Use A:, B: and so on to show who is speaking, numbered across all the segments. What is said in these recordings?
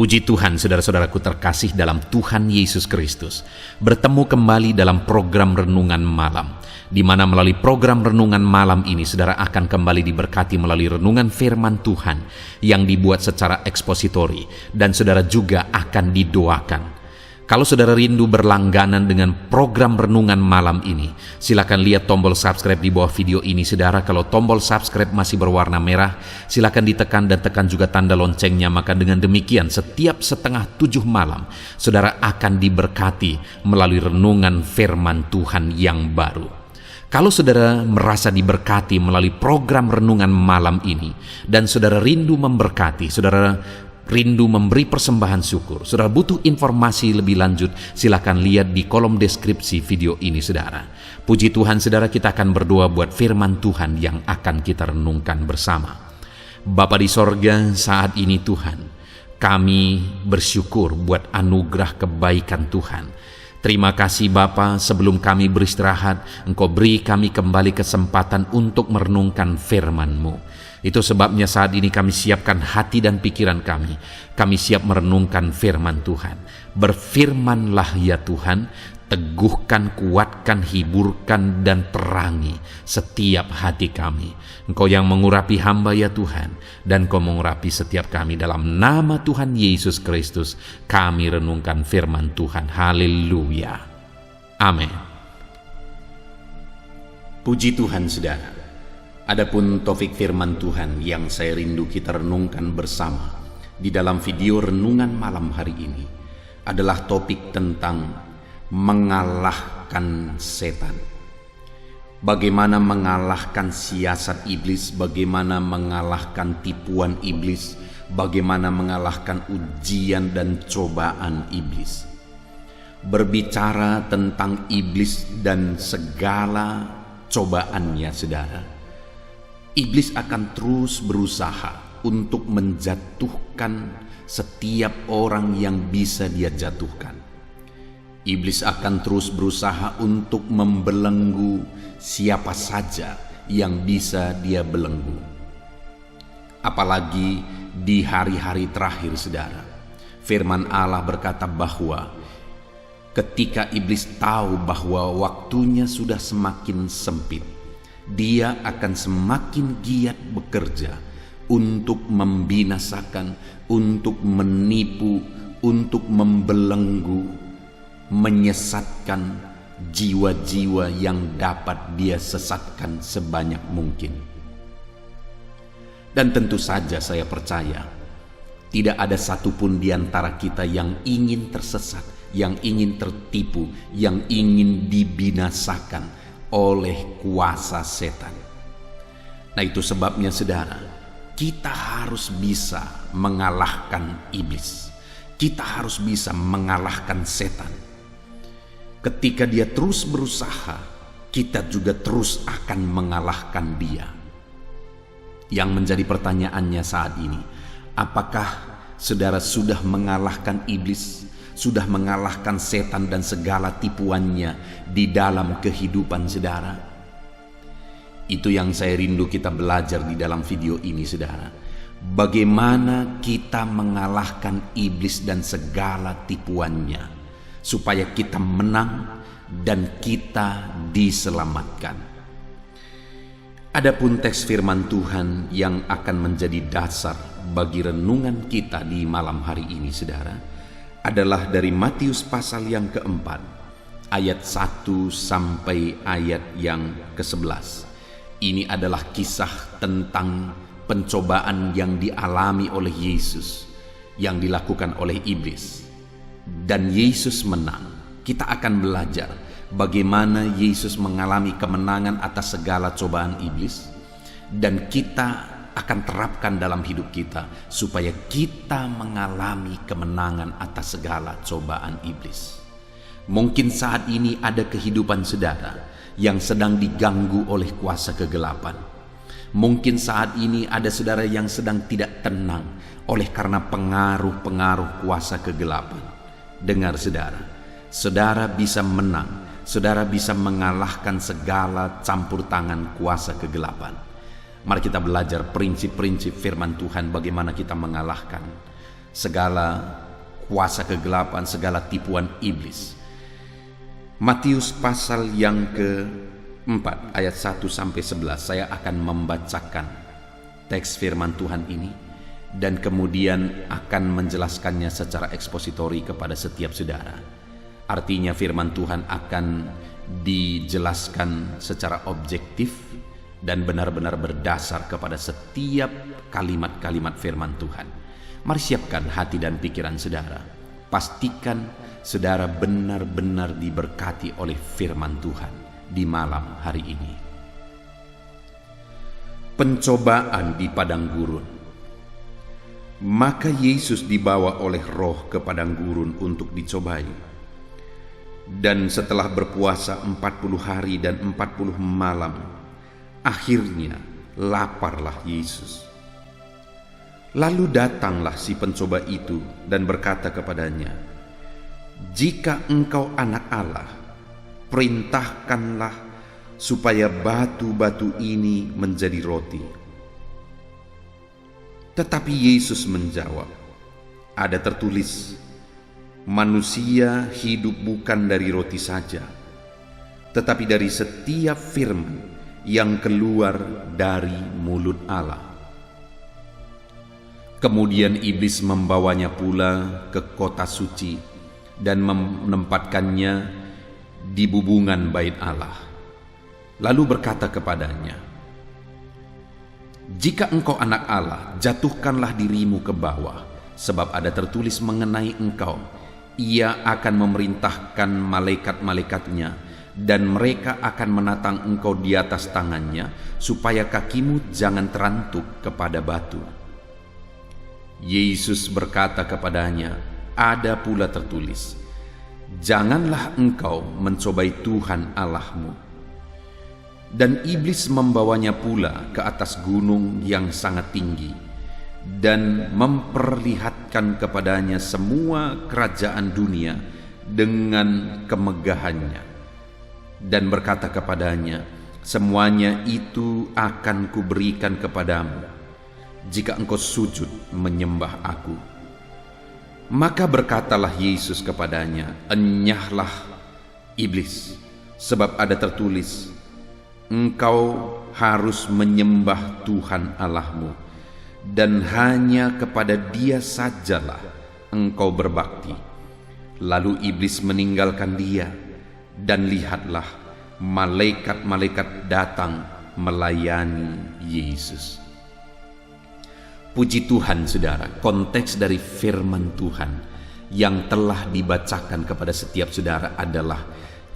A: Puji Tuhan, saudara-saudaraku terkasih dalam Tuhan Yesus Kristus. Bertemu kembali dalam program Renungan Malam, di mana melalui program Renungan Malam ini, saudara akan kembali diberkati melalui renungan firman Tuhan yang dibuat secara ekspositori, dan saudara juga akan didoakan. Kalau saudara rindu berlangganan dengan program Renungan Malam ini, silakan lihat tombol subscribe di bawah video ini, saudara. Kalau tombol subscribe masih berwarna merah, silakan ditekan dan tekan juga tanda loncengnya. Maka dengan demikian, setiap 6:30 malam, saudara akan diberkati melalui renungan firman Tuhan yang baru. Kalau saudara merasa diberkati melalui program Renungan Malam ini, dan saudara rindu memberkati, saudara rindu memberi persembahan syukur, saudara butuh informasi lebih lanjut, silakan lihat di kolom deskripsi video ini, saudara. Puji Tuhan, saudara, kita akan berdoa buat firman Tuhan yang akan kita renungkan bersama. Bapa di sorga, saat ini Tuhan, kami bersyukur buat anugerah kebaikan Tuhan. Terima kasih Bapa, sebelum kami beristirahat, Engkau beri kami kembali kesempatan untuk merenungkan firman-Mu. Itu sebabnya saat ini kami siapkan hati dan pikiran kami. Kami siap merenungkan firman Tuhan. Berfirmanlah ya Tuhan, teguhkan, kuatkan, hiburkan, dan terangi setiap hati kami. Engkau yang mengurapi hamba ya Tuhan, dan Engkau mengurapi setiap kami. Dalam nama Tuhan Yesus Kristus, kami renungkan firman Tuhan. Haleluya. Amin. Puji Tuhan, saudara. Adapun topik firman Tuhan yang saya rindu kita renungkan bersama di dalam video Renungan Malam hari ini adalah topik tentang mengalahkan setan. Bagaimana mengalahkan siasat iblis, bagaimana mengalahkan tipuan iblis, bagaimana mengalahkan ujian dan cobaan iblis. Berbicara tentang iblis dan segala cobaannya, saudara, iblis akan terus berusaha untuk menjatuhkan setiap orang yang bisa dia jatuhkan. Iblis akan terus berusaha untuk membelenggu siapa saja yang bisa dia belenggu. Apalagi di hari-hari terakhir, saudara. Firman Allah berkata bahwa ketika iblis tahu bahwa waktunya sudah semakin sempit, dia akan semakin giat bekerja untuk membinasakan, untuk menipu, untuk membelenggu, menyesatkan jiwa-jiwa yang dapat dia sesatkan sebanyak mungkin. Dan tentu saja saya percaya, tidak ada satupun di antara kita yang ingin tersesat, yang ingin tertipu, yang ingin dibinasakan oleh kuasa setan. Nah, itu sebabnya, saudara, kita harus bisa mengalahkan iblis. Kita harus bisa mengalahkan setan. Ketika dia terus berusaha, kita juga terus akan mengalahkan dia. Yang menjadi pertanyaannya saat ini, apakah saudara sudah mengalahkan iblis? Sudah mengalahkan setan dan segala tipuannya di dalam kehidupan saudara? Itu yang saya rindu kita belajar di dalam video ini, saudara. Bagaimana kita mengalahkan iblis dan segala tipuannya, supaya kita menang dan kita diselamatkan. Adapun teks firman Tuhan yang akan menjadi dasar bagi renungan kita di malam hari ini, saudara, adalah dari Matius pasal yang keempat, ayat 1 sampai ayat yang ke-11. Ini adalah kisah tentang pencobaan yang dialami oleh Yesus, yang dilakukan oleh iblis. Dan Yesus menang. Kita akan belajar bagaimana Yesus mengalami kemenangan atas segala cobaan iblis, dan kita akan terapkan dalam hidup kita supaya kita mengalami kemenangan atas segala cobaan iblis. Mungkin saat ini ada kehidupan saudara yang sedang diganggu oleh kuasa kegelapan. Mungkin saat ini ada saudara yang sedang tidak tenang oleh karena pengaruh-pengaruh kuasa kegelapan. Dengar saudara, saudara bisa menang, saudara bisa mengalahkan segala campur tangan kuasa kegelapan. Mari kita belajar prinsip-prinsip firman Tuhan bagaimana kita mengalahkan segala kuasa kegelapan, segala tipuan iblis. Matius pasal yang ke-4 ayat 1-11, saya akan membacakan teks firman Tuhan ini dan kemudian akan menjelaskannya secara ekspositori kepada setiap saudara. Artinya firman Tuhan akan dijelaskan secara objektif dan benar-benar berdasar kepada setiap kalimat-kalimat firman Tuhan. Mari siapkan hati dan pikiran saudara. Pastikan saudara benar-benar diberkati oleh firman Tuhan di malam hari ini. Pencobaan di padang gurun. Maka Yesus dibawa oleh Roh ke padang gurun untuk dicobai. Dan setelah berpuasa 40 hari dan 40 malam, akhirnya laparlah Yesus. Lalu datanglah si pencoba itu dan berkata kepadanya, "Jika engkau anak Allah, perintahkanlah supaya batu-batu ini menjadi roti." Tetapi Yesus menjawab, "Ada tertulis, manusia hidup bukan dari roti saja, tetapi dari setiap firman yang keluar dari mulut Allah." Kemudian iblis membawanya pula ke kota suci dan menempatkannya di bubungan bait Allah. Lalu berkata kepadanya, "Jika engkau anak Allah, jatuhkanlah dirimu ke bawah, sebab ada tertulis mengenai engkau, Ia akan memerintahkan malaikat-malaikatnya, dan mereka akan menatang engkau di atas tangannya, supaya kakimu jangan terantuk kepada batu." Yesus berkata kepadanya, "Ada pula tertulis, janganlah engkau mencobai Tuhan Allahmu." Dan iblis membawanya pula ke atas gunung yang sangat tinggi, dan memperlihatkan kepadanya semua kerajaan dunia dengan kemegahannya, dan berkata kepadanya, "Semuanya itu akan kuberikan kepadamu, jika engkau sujud menyembah aku." Maka berkatalah Yesus kepadanya, "Enyahlah iblis, sebab ada tertulis, engkau harus menyembah Tuhan Allahmu, dan hanya kepada Dia sajalah engkau berbakti." Lalu iblis meninggalkan dia, dan lihatlah, malaikat-malaikat datang melayani Yesus. Puji Tuhan saudara, konteks dari firman Tuhan yang telah dibacakan kepada setiap saudara adalah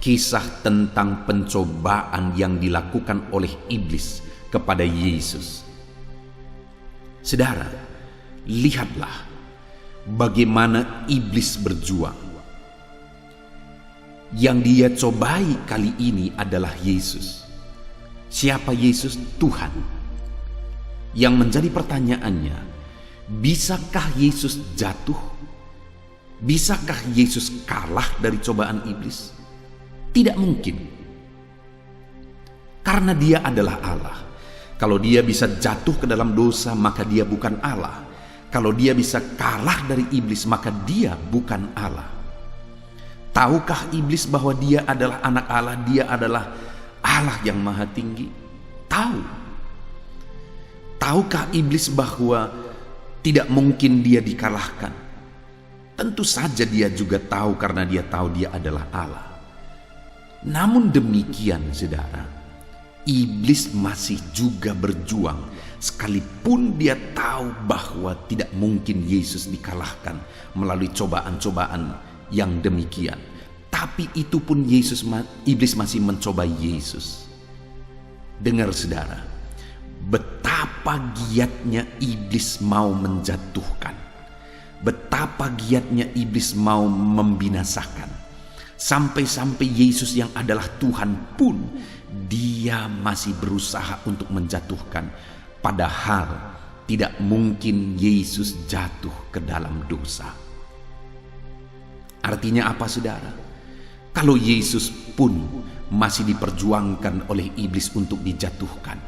A: kisah tentang pencobaan yang dilakukan oleh iblis kepada Yesus. Saudara, lihatlah bagaimana iblis berjuang. Yang dia cobai kali ini adalah Yesus. Siapa Yesus? Tuhan. Yang menjadi pertanyaannya, bisakah Yesus jatuh? Bisakah Yesus kalah dari cobaan iblis? Tidak mungkin. Karena dia adalah Allah. Kalau dia bisa jatuh ke dalam dosa, maka dia bukan Allah. Kalau dia bisa kalah dari iblis, maka dia bukan Allah. Tahukah iblis bahwa dia adalah anak Allah? Dia adalah Allah yang maha tinggi? Tahu. Tahukah iblis bahwa tidak mungkin dia dikalahkan? Tentu saja dia juga tahu, karena dia tahu dia adalah Allah. Namun demikian saudara, iblis masih juga berjuang, sekalipun dia tahu bahwa tidak mungkin Yesus dikalahkan melalui cobaan-cobaan yang demikian. Tapi itu pun iblis masih mencoba Yesus. Dengar saudara, betapa giatnya iblis mau menjatuhkan, betapa giatnya iblis mau membinasakan, sampai-sampai Yesus yang adalah Tuhan pun dia masih berusaha untuk menjatuhkan, padahal tidak mungkin Yesus jatuh ke dalam dosa. Artinya apa saudara? Kalau Yesus pun masih diperjuangkan oleh iblis untuk dijatuhkan,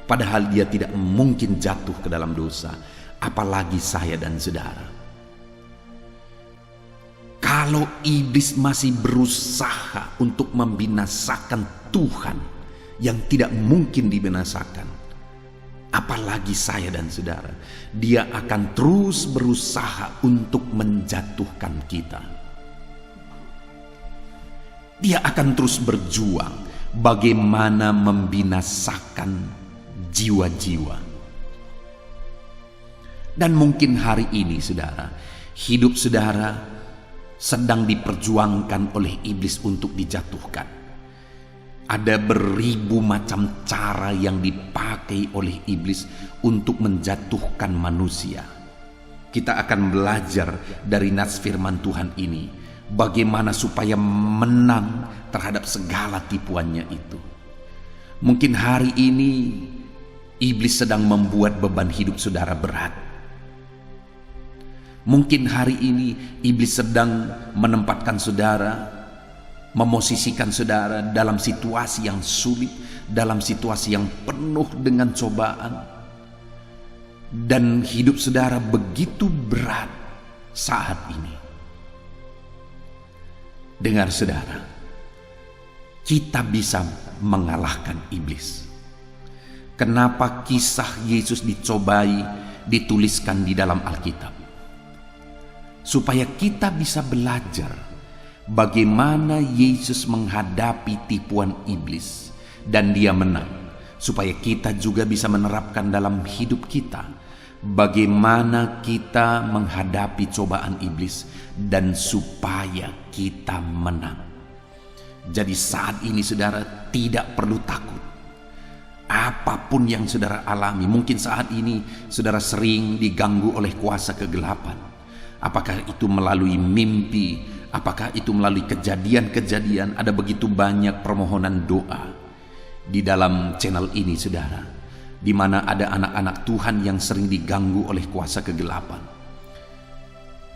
A: padahal dia tidak mungkin jatuh ke dalam dosa, apalagi saya dan saudara. Kalau iblis masih berusaha untuk membinasakan Tuhan yang tidak mungkin dibinasakan, apalagi saya dan saudara, dia akan terus berusaha untuk menjatuhkan kita. Dia akan terus berjuang bagaimana membinasakan jiwa-jiwa. Dan mungkin hari ini saudara, hidup saudara sedang diperjuangkan oleh iblis untuk dijatuhkan. Ada beribu macam cara yang dipakai oleh iblis untuk menjatuhkan manusia. Kita akan belajar dari nas firman Tuhan ini, bagaimana supaya menang terhadap segala tipuannya itu. Mungkin hari ini iblis sedang membuat beban hidup saudara berat. Mungkin hari ini iblis sedang menempatkan saudara, memosisikan saudara dalam situasi yang sulit, dalam situasi yang penuh dengan cobaan. Dan hidup saudara begitu berat saat ini. Dengar saudara, kita bisa mengalahkan iblis. Kenapa kisah Yesus dicobai dituliskan di dalam Alkitab? Supaya kita bisa belajar bagaimana Yesus menghadapi tipuan iblis dan dia menang. Supaya kita juga bisa menerapkan dalam hidup kita bagaimana kita menghadapi cobaan iblis dan supaya kita menang. Jadi saat ini saudara tidak perlu takut. Apapun yang saudara alami, mungkin saat ini saudara sering diganggu oleh kuasa kegelapan. Apakah itu melalui mimpi, apakah itu melalui kejadian-kejadian. Ada begitu banyak permohonan doa di dalam channel ini saudara, di mana ada anak-anak Tuhan yang sering diganggu oleh kuasa kegelapan.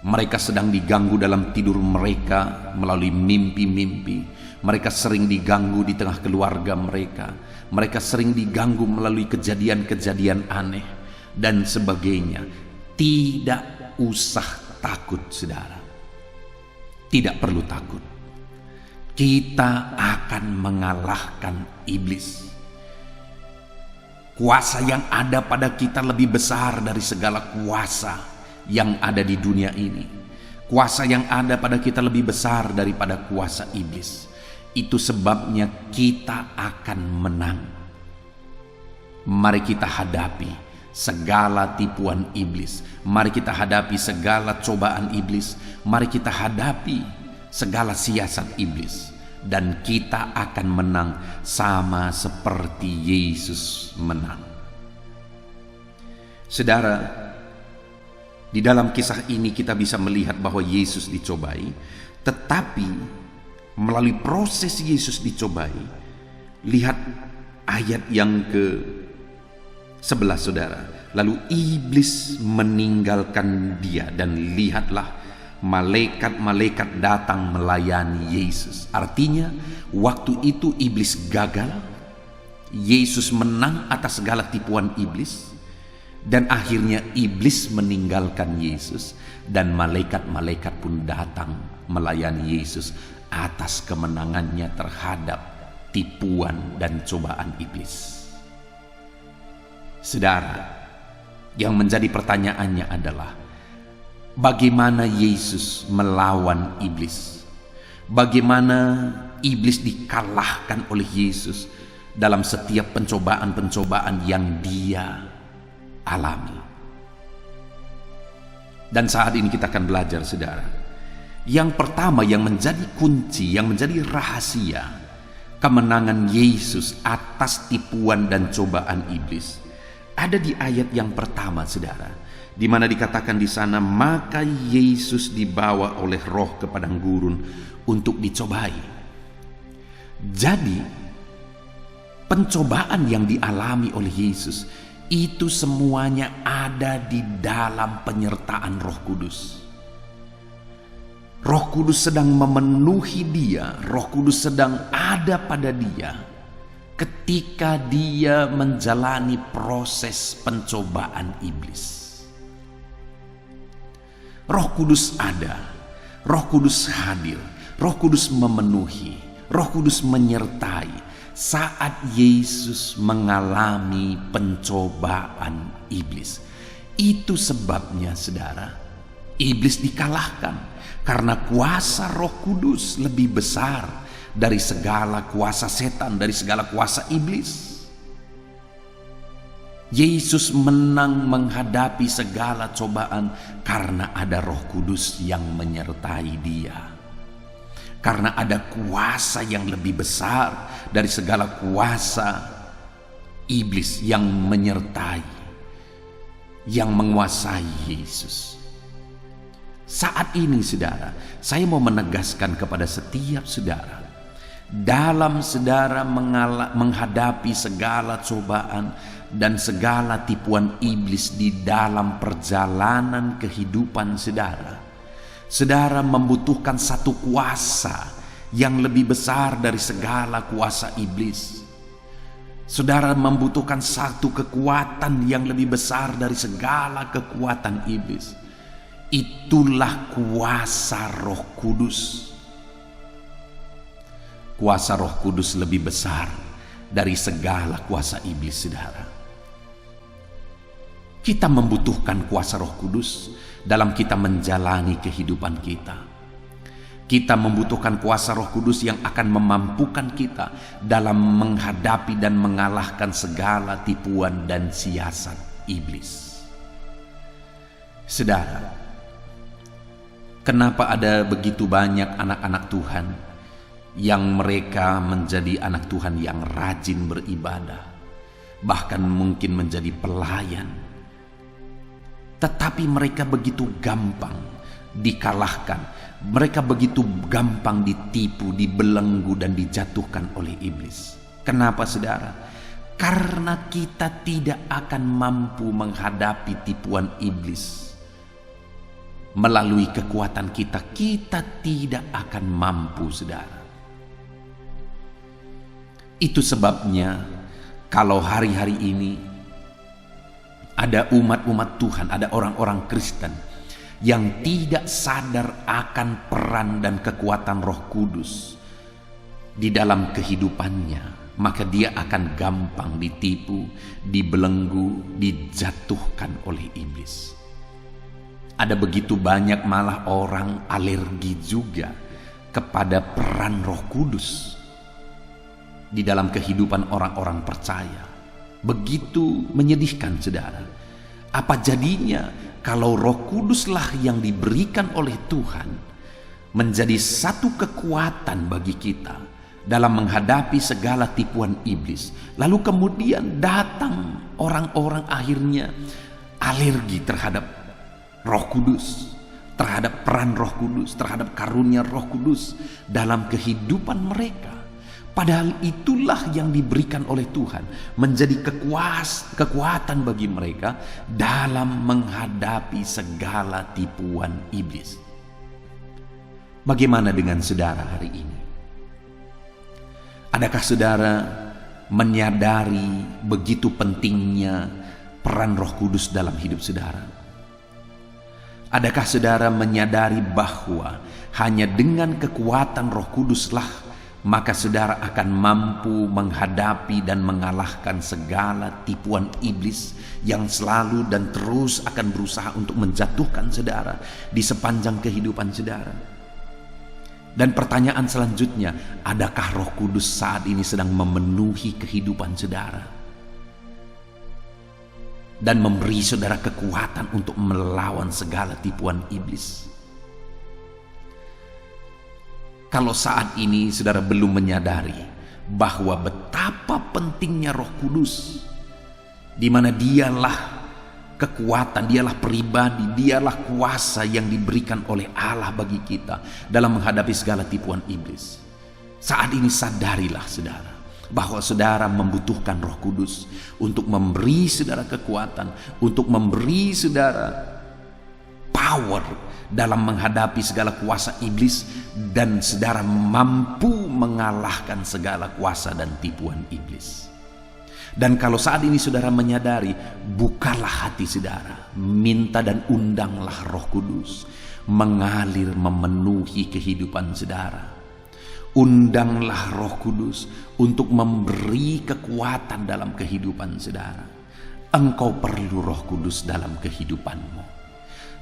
A: Mereka sedang diganggu dalam tidur mereka melalui mimpi-mimpi. Mereka sering diganggu di tengah keluarga mereka. Mereka sering diganggu melalui kejadian-kejadian aneh dan sebagainya. Tidak usah takut saudara, tidak perlu takut. Kita akan mengalahkan iblis. Kuasa yang ada pada kita lebih besar dari segala kuasa yang ada di dunia ini. Kuasa yang ada pada kita lebih besar daripada kuasa iblis. Itu sebabnya kita akan menang. Mari kita hadapi segala tipuan iblis. Mari kita hadapi segala cobaan iblis. Mari kita hadapi segala siasat iblis. Dan kita akan menang sama seperti Yesus menang. Saudara, di dalam kisah ini kita bisa melihat bahwa Yesus dicobai. Tetapi melalui proses Yesus dicobai, lihat ayat yang ke-11 saudara. Lalu iblis meninggalkan dia dan lihatlah malaikat-malaikat datang melayani Yesus. Artinya waktu itu iblis gagal, Yesus menang atas segala tipuan iblis, dan akhirnya iblis meninggalkan Yesus dan malaikat-malaikat pun datang melayani Yesus atas kemenangannya terhadap tipuan dan cobaan iblis. Saudara, yang menjadi pertanyaannya adalah bagaimana Yesus melawan iblis? Bagaimana iblis dikalahkan oleh Yesus dalam setiap pencobaan-pencobaan yang dia alami? Dan saat ini kita akan belajar saudara. Yang pertama yang menjadi kunci, yang menjadi rahasia kemenangan Yesus atas tipuan dan cobaan iblis ada di ayat yang pertama saudara, di mana dikatakan di sana, maka Yesus dibawa oleh roh ke padang gurun untuk dicobai. Jadi pencobaan yang dialami oleh Yesus itu semuanya ada di dalam penyertaan Roh Kudus. Roh Kudus sedang memenuhi dia, Roh Kudus sedang ada pada dia ketika dia menjalani proses pencobaan iblis. Roh Kudus ada,
B: Roh Kudus hadir, Roh Kudus memenuhi, Roh Kudus menyertai saat Yesus mengalami pencobaan iblis. Itu sebabnya saudara, iblis dikalahkan karena kuasa Roh Kudus lebih besar dari segala kuasa setan, dari segala kuasa iblis. Yesus menang menghadapi segala cobaan karena ada Roh Kudus yang menyertai dia. Karena ada kuasa yang lebih besar dari segala kuasa iblis yang menyertai, yang menguasai Yesus. Saat ini saudara, saya mau menegaskan kepada setiap saudara, dalam saudara menghadapi segala cobaan dan segala tipuan iblis di dalam perjalanan kehidupan saudara, saudara membutuhkan satu kuasa yang lebih besar dari segala kuasa iblis. Saudara membutuhkan satu kekuatan yang lebih besar dari segala kekuatan iblis. Itulah kuasa Roh Kudus. Kuasa Roh Kudus lebih besar dari segala kuasa iblis, saudara. Kita membutuhkan kuasa Roh Kudus dalam kita menjalani kehidupan kita. Kita membutuhkan kuasa Roh Kudus yang akan memampukan kita dalam menghadapi dan mengalahkan segala tipuan dan siasat iblis. Saudara, kenapa ada begitu banyak anak-anak Tuhan yang mereka menjadi anak Tuhan yang rajin beribadah, bahkan mungkin menjadi pelayan, tetapi mereka begitu gampang dikalahkan, mereka begitu gampang ditipu, dibelenggu dan dijatuhkan oleh iblis? Kenapa saudara? Karena kita tidak akan mampu menghadapi tipuan iblis melalui kekuatan kita. Kita tidak akan mampu, saudara. Itu sebabnya kalau hari-hari ini ada umat-umat Tuhan, ada orang-orang Kristen yang tidak sadar akan peran dan kekuatan Roh Kudus di dalam kehidupannya, maka dia akan gampang ditipu, dibelenggu, dijatuhkan oleh iblis. Ada begitu banyak malah orang alergi juga kepada peran Roh Kudus di dalam kehidupan orang-orang percaya. Begitu menyedihkan, saudara. Apa jadinya kalau Roh Kuduslah yang diberikan oleh Tuhan menjadi satu kekuatan bagi kita dalam menghadapi segala tipuan iblis, lalu kemudian datang orang-orang akhirnya alergi terhadap Roh Kudus, terhadap peran Roh Kudus, terhadap karunia Roh Kudus dalam kehidupan mereka. Padahal itulah yang diberikan oleh Tuhan menjadi kekuatan bagi mereka dalam menghadapi segala tipuan iblis. Bagaimana dengan saudara hari ini? Adakah saudara menyadari begitu pentingnya peran Roh Kudus dalam hidup saudara? Adakah saudara menyadari bahwa hanya dengan kekuatan Roh Kuduslah maka saudara akan mampu menghadapi dan mengalahkan segala tipuan iblis yang selalu dan terus akan berusaha untuk menjatuhkan saudara di sepanjang kehidupan saudara? Dan pertanyaan selanjutnya, adakah Roh Kudus saat ini sedang memenuhi kehidupan saudara dan memberi saudara kekuatan untuk melawan segala tipuan iblis? Kalau saat ini saudara belum menyadari bahwa betapa pentingnya Roh Kudus, di mana dialah kekuatan, dialah pribadi, dialah kuasa yang diberikan oleh Allah bagi kita dalam menghadapi segala tipuan iblis. Saat ini sadarilah saudara bahwa saudara membutuhkan Roh Kudus untuk memberi saudara kekuatan, untuk memberi saudara power dalam menghadapi segala kuasa iblis, dan saudara mampu mengalahkan segala kuasa dan tipuan iblis. Dan kalau saat ini saudara menyadari, bukalah hati saudara, minta dan undanglah Roh Kudus, mengalir memenuhi kehidupan saudara. Undanglah Roh Kudus untuk memberi kekuatan dalam kehidupan saudara. Engkau perlu Roh Kudus dalam kehidupanmu.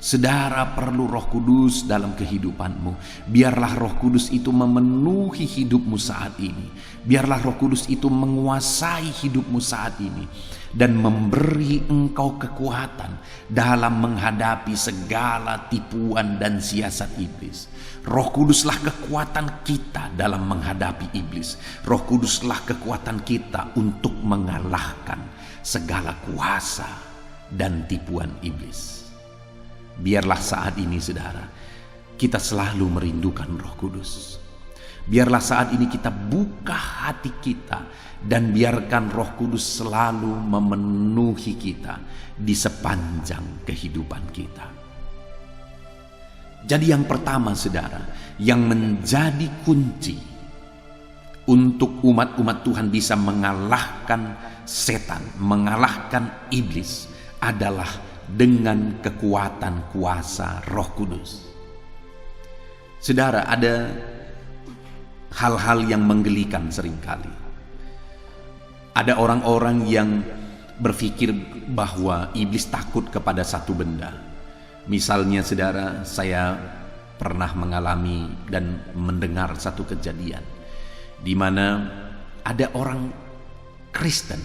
B: Saudara perlu Roh Kudus dalam kehidupanmu. Biarlah Roh Kudus itu memenuhi hidupmu saat ini. Biarlah Roh Kudus itu menguasai hidupmu saat ini dan memberi engkau kekuatan dalam menghadapi segala tipuan dan siasat iblis. Roh Kuduslah kekuatan kita dalam menghadapi iblis. Roh Kuduslah kekuatan kita untuk mengalahkan segala kuasa dan tipuan iblis. Biarlah saat ini saudara, kita selalu merindukan Roh Kudus. Biarlah saat ini kita buka hati kita dan biarkan Roh Kudus selalu memenuhi kita di sepanjang kehidupan kita. Jadi yang pertama saudara, yang menjadi kunci untuk umat-umat Tuhan bisa mengalahkan setan, mengalahkan iblis adalah dengan kekuatan kuasa Roh Kudus. Saudara, ada hal-hal yang menggelikan seringkali. Ada orang-orang yang berpikir bahwa iblis takut kepada satu benda. Misalnya saudara, saya pernah mengalami dan mendengar satu kejadian di mana ada orang Kristen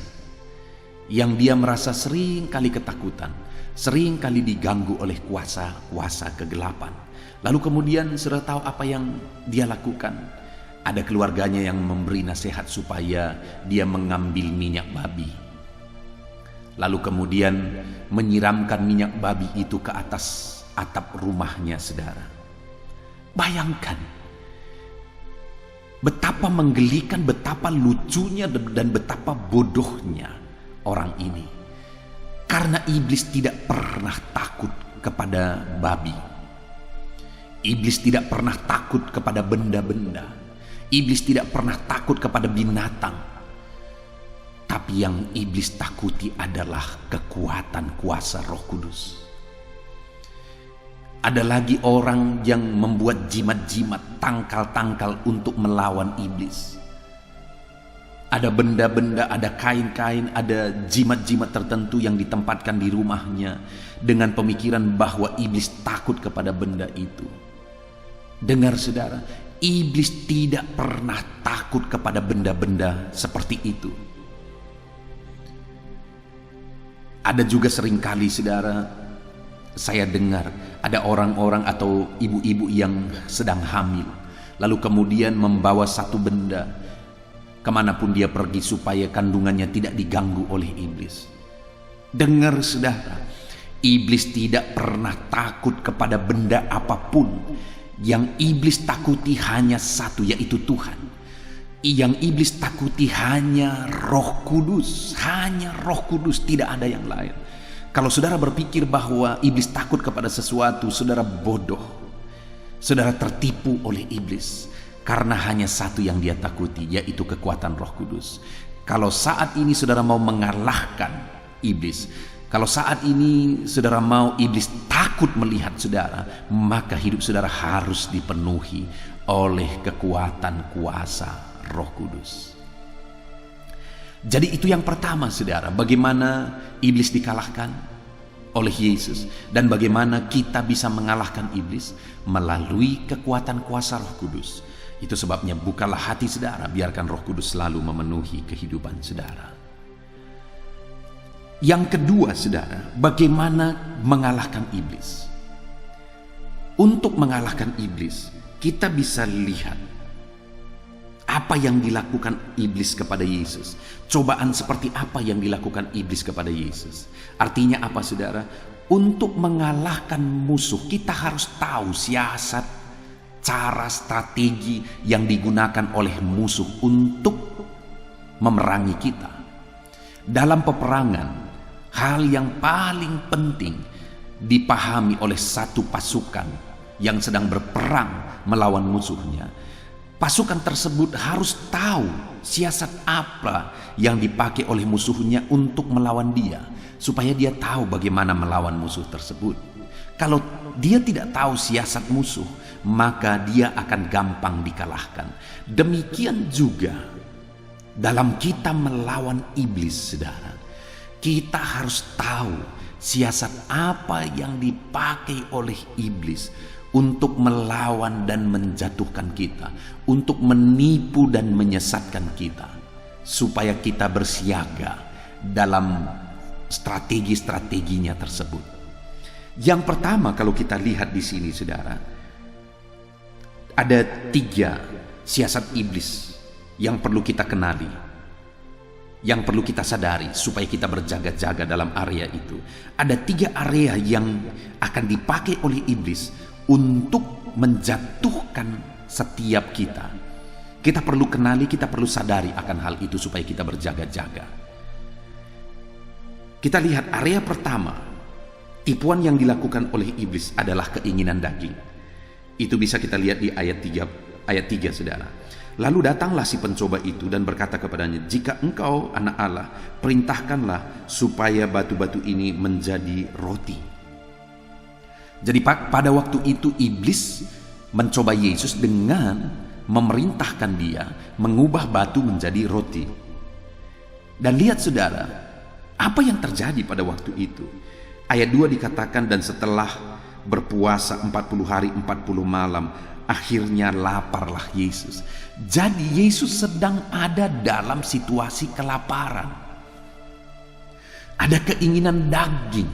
B: yang dia merasa sering kali ketakutan, sering kali diganggu oleh kuasa-kuasa kegelapan. Lalu kemudian sudah tahu apa yang dia lakukan. Ada keluarganya yang memberi nasihat supaya dia mengambil minyak babi. Lalu kemudian menyiramkan minyak babi itu ke atas atap rumahnya saudara. Bayangkan betapa menggelikan, betapa lucunya dan betapa bodohnya orang ini. Karena iblis tidak pernah takut kepada babi. Iblis tidak pernah takut kepada benda-benda. Iblis tidak pernah takut kepada binatang. Tapi yang iblis takuti adalah kekuatan kuasa Roh Kudus. Ada lagi orang yang membuat jimat-jimat, tangkal-tangkal untuk melawan iblis. Ada benda-benda, ada kain-kain, ada jimat-jimat tertentu yang ditempatkan di rumahnya dengan pemikiran bahwa iblis takut kepada benda itu. Dengar saudara, iblis tidak pernah takut kepada benda-benda seperti itu. Ada juga seringkali saudara, saya dengar ada orang-orang atau ibu-ibu yang sedang hamil, lalu kemudian membawa satu benda kemanapun dia pergi supaya kandungannya tidak diganggu oleh iblis. Dengar saudara, iblis tidak pernah takut kepada benda apapun. Yang iblis takuti hanya satu, yaitu Tuhan. Yang iblis takuti hanya Roh Kudus. Hanya Roh Kudus, tidak ada yang lain. Kalau saudara berpikir bahwa iblis takut kepada sesuatu, saudara bodoh. Saudara tertipu oleh iblis. Karena hanya satu yang dia takuti, yaitu kekuatan Roh Kudus. Kalau saat ini saudara mau mengalahkan iblis, kalau saat ini saudara mau iblis takut melihat saudara, maka hidup saudara harus dipenuhi oleh kekuatan kuasa Roh Kudus. Jadi itu yang pertama saudara, bagaimana iblis dikalahkan oleh Yesus dan bagaimana kita bisa mengalahkan iblis melalui kekuatan kuasa Roh Kudus. Itu sebabnya bukalah hati saudara, biarkan Roh Kudus selalu memenuhi kehidupan saudara. Yang kedua saudara, bagaimana mengalahkan iblis? Untuk mengalahkan iblis, kita bisa lihat apa yang dilakukan iblis kepada Yesus. Cobaan seperti apa yang dilakukan iblis kepada Yesus. Artinya apa saudara? Untuk mengalahkan musuh, kita harus tahu siasat, cara, strategi yang digunakan oleh musuh untuk memerangi kita. Dalam peperangan, hal yang paling penting dipahami oleh satu pasukan yang sedang berperang melawan musuhnya. Pasukan tersebut harus tahu siasat apa yang dipakai oleh musuhnya untuk melawan dia, supaya dia tahu bagaimana melawan musuh tersebut. Kalau dia tidak tahu siasat musuh, maka dia akan gampang dikalahkan. Demikian juga dalam kita melawan iblis, saudara. Kita harus tahu siasat apa yang dipakai oleh iblis untuk melawan dan menjatuhkan kita, untuk menipu dan menyesatkan kita, supaya kita bersiaga dalam strategi-strateginya tersebut. Yang pertama, kalau kita lihat di sini, saudara, ada 3 siasat iblis yang perlu kita kenali, yang perlu kita sadari supaya kita berjaga-jaga dalam area itu. Ada 3 area yang akan dipakai oleh iblis untuk menjatuhkan setiap kita. Kita perlu kenali, kita perlu sadari akan hal itu supaya kita berjaga-jaga. Kita lihat area pertama, tipuan yang dilakukan oleh iblis adalah keinginan daging. Itu bisa kita lihat di ayat 3, saudara. Lalu datanglah si pencoba itu dan berkata kepadanya, "Jika engkau anak Allah, perintahkanlah supaya batu-batu ini menjadi roti." Jadi pada waktu itu iblis mencoba Yesus dengan memerintahkan dia mengubah batu menjadi roti. Dan lihat, saudara, apa yang terjadi pada waktu itu. Ayat 2 dikatakan, "Dan setelah berpuasa 40 hari 40 malam, akhirnya laparlah Yesus." Jadi Yesus sedang ada dalam situasi kelaparan. Ada keinginan daging,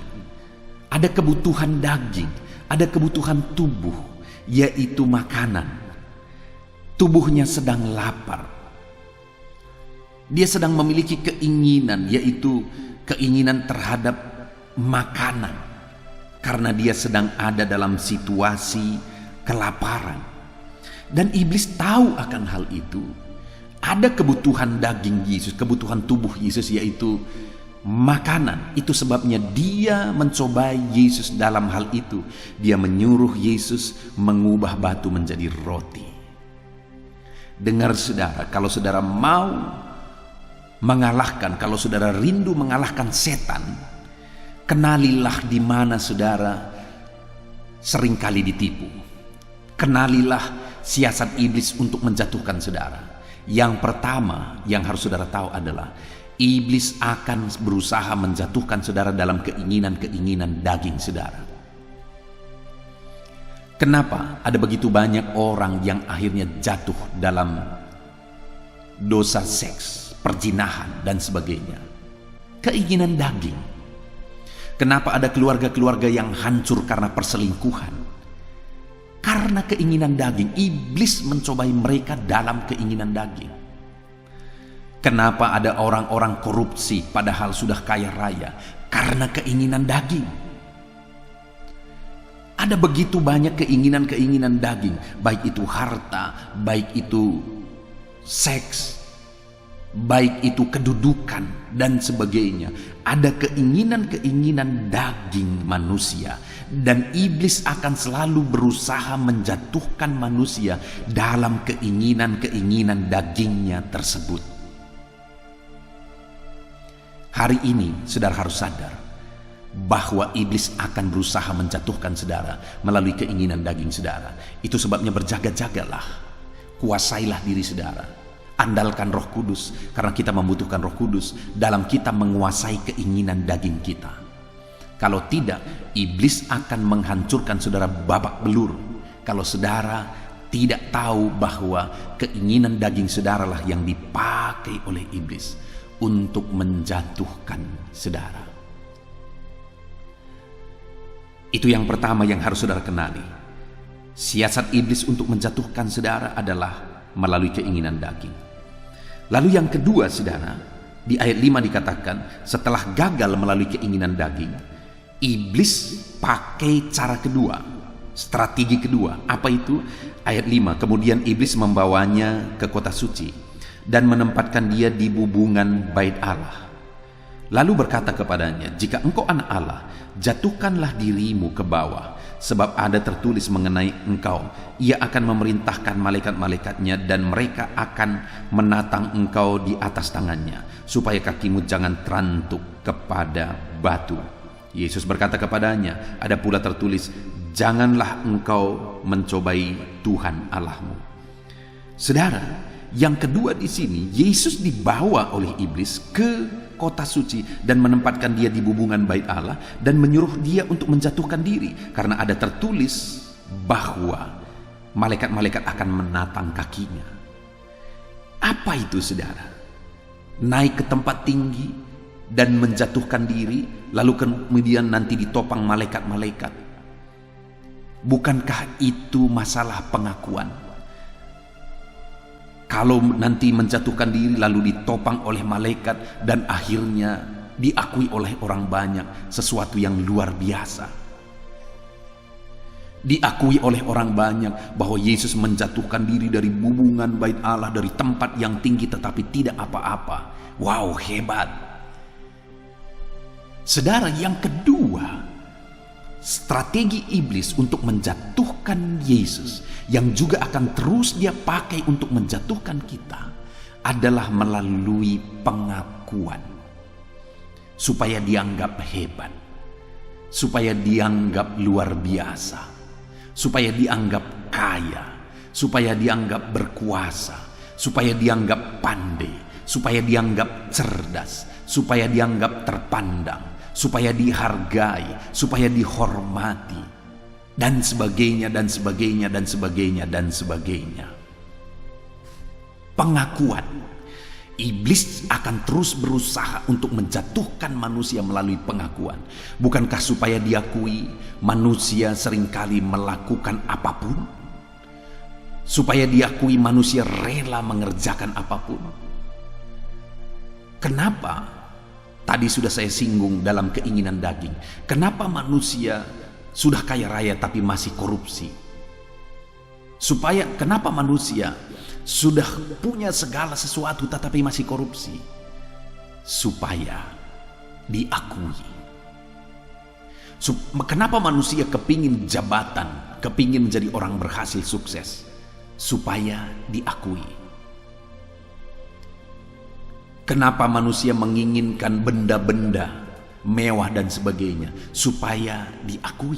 B: ada kebutuhan daging, ada kebutuhan tubuh, yaitu makanan. Tubuhnya sedang lapar. Dia sedang memiliki keinginan, yaitu keinginan terhadap makanan, karena dia sedang ada dalam situasi kelaparan. Dan iblis tahu akan hal itu. Ada kebutuhan daging Yesus, kebutuhan tubuh Yesus, yaitu makanan. Itu sebabnya dia mencobai Yesus dalam hal itu. Dia menyuruh Yesus mengubah batu menjadi roti. Dengar, saudara, kalau saudara mau mengalahkan, kalau saudara rindu mengalahkan setan, kenalilah di mana saudara seringkali ditipu. Kenalilah siasat iblis untuk menjatuhkan saudara. Yang pertama yang harus saudara tahu adalah iblis akan berusaha menjatuhkan saudara dalam keinginan-keinginan daging saudara. Kenapa ada begitu banyak orang yang akhirnya jatuh dalam dosa seks, perzinahan, dan sebagainya? Keinginan daging. Kenapa ada keluarga-keluarga yang hancur karena perselingkuhan? Karena keinginan daging. Iblis mencobai mereka dalam keinginan daging. Kenapa ada orang-orang korupsi padahal sudah kaya raya? Karena keinginan daging. Ada begitu banyak keinginan-keinginan daging, baik itu harta, baik itu seks, baik itu kedudukan, dan sebagainya. Ada keinginan-keinginan daging manusia, dan iblis akan selalu berusaha menjatuhkan manusia dalam keinginan-keinginan dagingnya tersebut. Hari ini saudara harus sadar bahwa iblis akan berusaha menjatuhkan saudara melalui keinginan daging saudara. Itu sebabnya berjaga-jagalah, kuasailah diri saudara, andalkan Roh Kudus, karena kita membutuhkan Roh Kudus dalam kita menguasai keinginan daging kita. Kalau tidak, iblis akan menghancurkan saudara babak belur. Kalau saudara tidak tahu bahwa keinginan daging saudara lah yang dipakai oleh iblis untuk menjatuhkan saudara. Itu yang pertama yang harus saudara kenali. Siasat iblis untuk menjatuhkan saudara adalah melalui keinginan daging. Lalu yang kedua, saudara, di ayat 5 dikatakan, setelah gagal melalui keinginan daging, iblis pakai cara kedua, strategi kedua. Apa itu? Ayat 5, kemudian iblis membawanya ke kota suci dan menempatkan dia di bubungan bait Allah. Lalu berkata kepadanya, "Jika engkau anak Allah, jatuhkanlah dirimu ke bawah, sebab ada tertulis mengenai engkau, ia akan memerintahkan malaikat-malaikatnya dan mereka akan menatang engkau di atas tangannya, supaya kakimu jangan terantuk kepada batu." Yesus berkata kepadanya, ada pula tertulis, janganlah engkau mencobai Tuhan Allahmu. Saudara, yang kedua di sini, Yesus dibawa oleh iblis ke kota suci dan menempatkan dia di bubungan bait Allah dan menyuruh dia untuk menjatuhkan diri, karena ada tertulis bahwa malaikat-malaikat akan menatang kakinya. Apa itu, saudara? Naik ke tempat tinggi dan menjatuhkan diri, lalu kemudian nanti ditopang malaikat-malaikat. Bukankah itu masalah pengakuan? Kalau nanti menjatuhkan diri lalu ditopang oleh malaikat dan akhirnya diakui oleh orang banyak, sesuatu yang luar biasa. Diakui oleh orang banyak bahwa Yesus menjatuhkan diri dari bubungan bait Allah, dari tempat yang tinggi tetapi tidak apa-apa. Wow, hebat. Saudara, yang kedua, strategi iblis untuk menjatuhkan Yesus, yang juga akan terus dia pakai untuk menjatuhkan kita, adalah melalui pengakuan. Supaya dianggap hebat, supaya dianggap luar biasa, supaya dianggap kaya, supaya dianggap berkuasa, supaya dianggap pandai, supaya dianggap cerdas, supaya dianggap terpandang, supaya dihargai, supaya dihormati, dan sebagainya, dan sebagainya, dan sebagainya, dan sebagainya. Pengakuan. Iblis akan terus berusaha untuk menjatuhkan manusia melalui pengakuan. Bukankah supaya diakui, manusia seringkali melakukan apapun? Supaya diakui, manusia rela mengerjakan apapun. Kenapa? Tadi sudah saya singgung dalam keinginan daging. Kenapa manusia sudah kaya raya tapi masih korupsi? Kenapa manusia sudah punya segala sesuatu tetapi masih korupsi? Supaya diakui. Kenapa manusia kepingin jabatan, kepingin menjadi orang berhasil sukses? Supaya diakui. Kenapa manusia menginginkan benda-benda mewah dan sebagainya? Supaya diakui.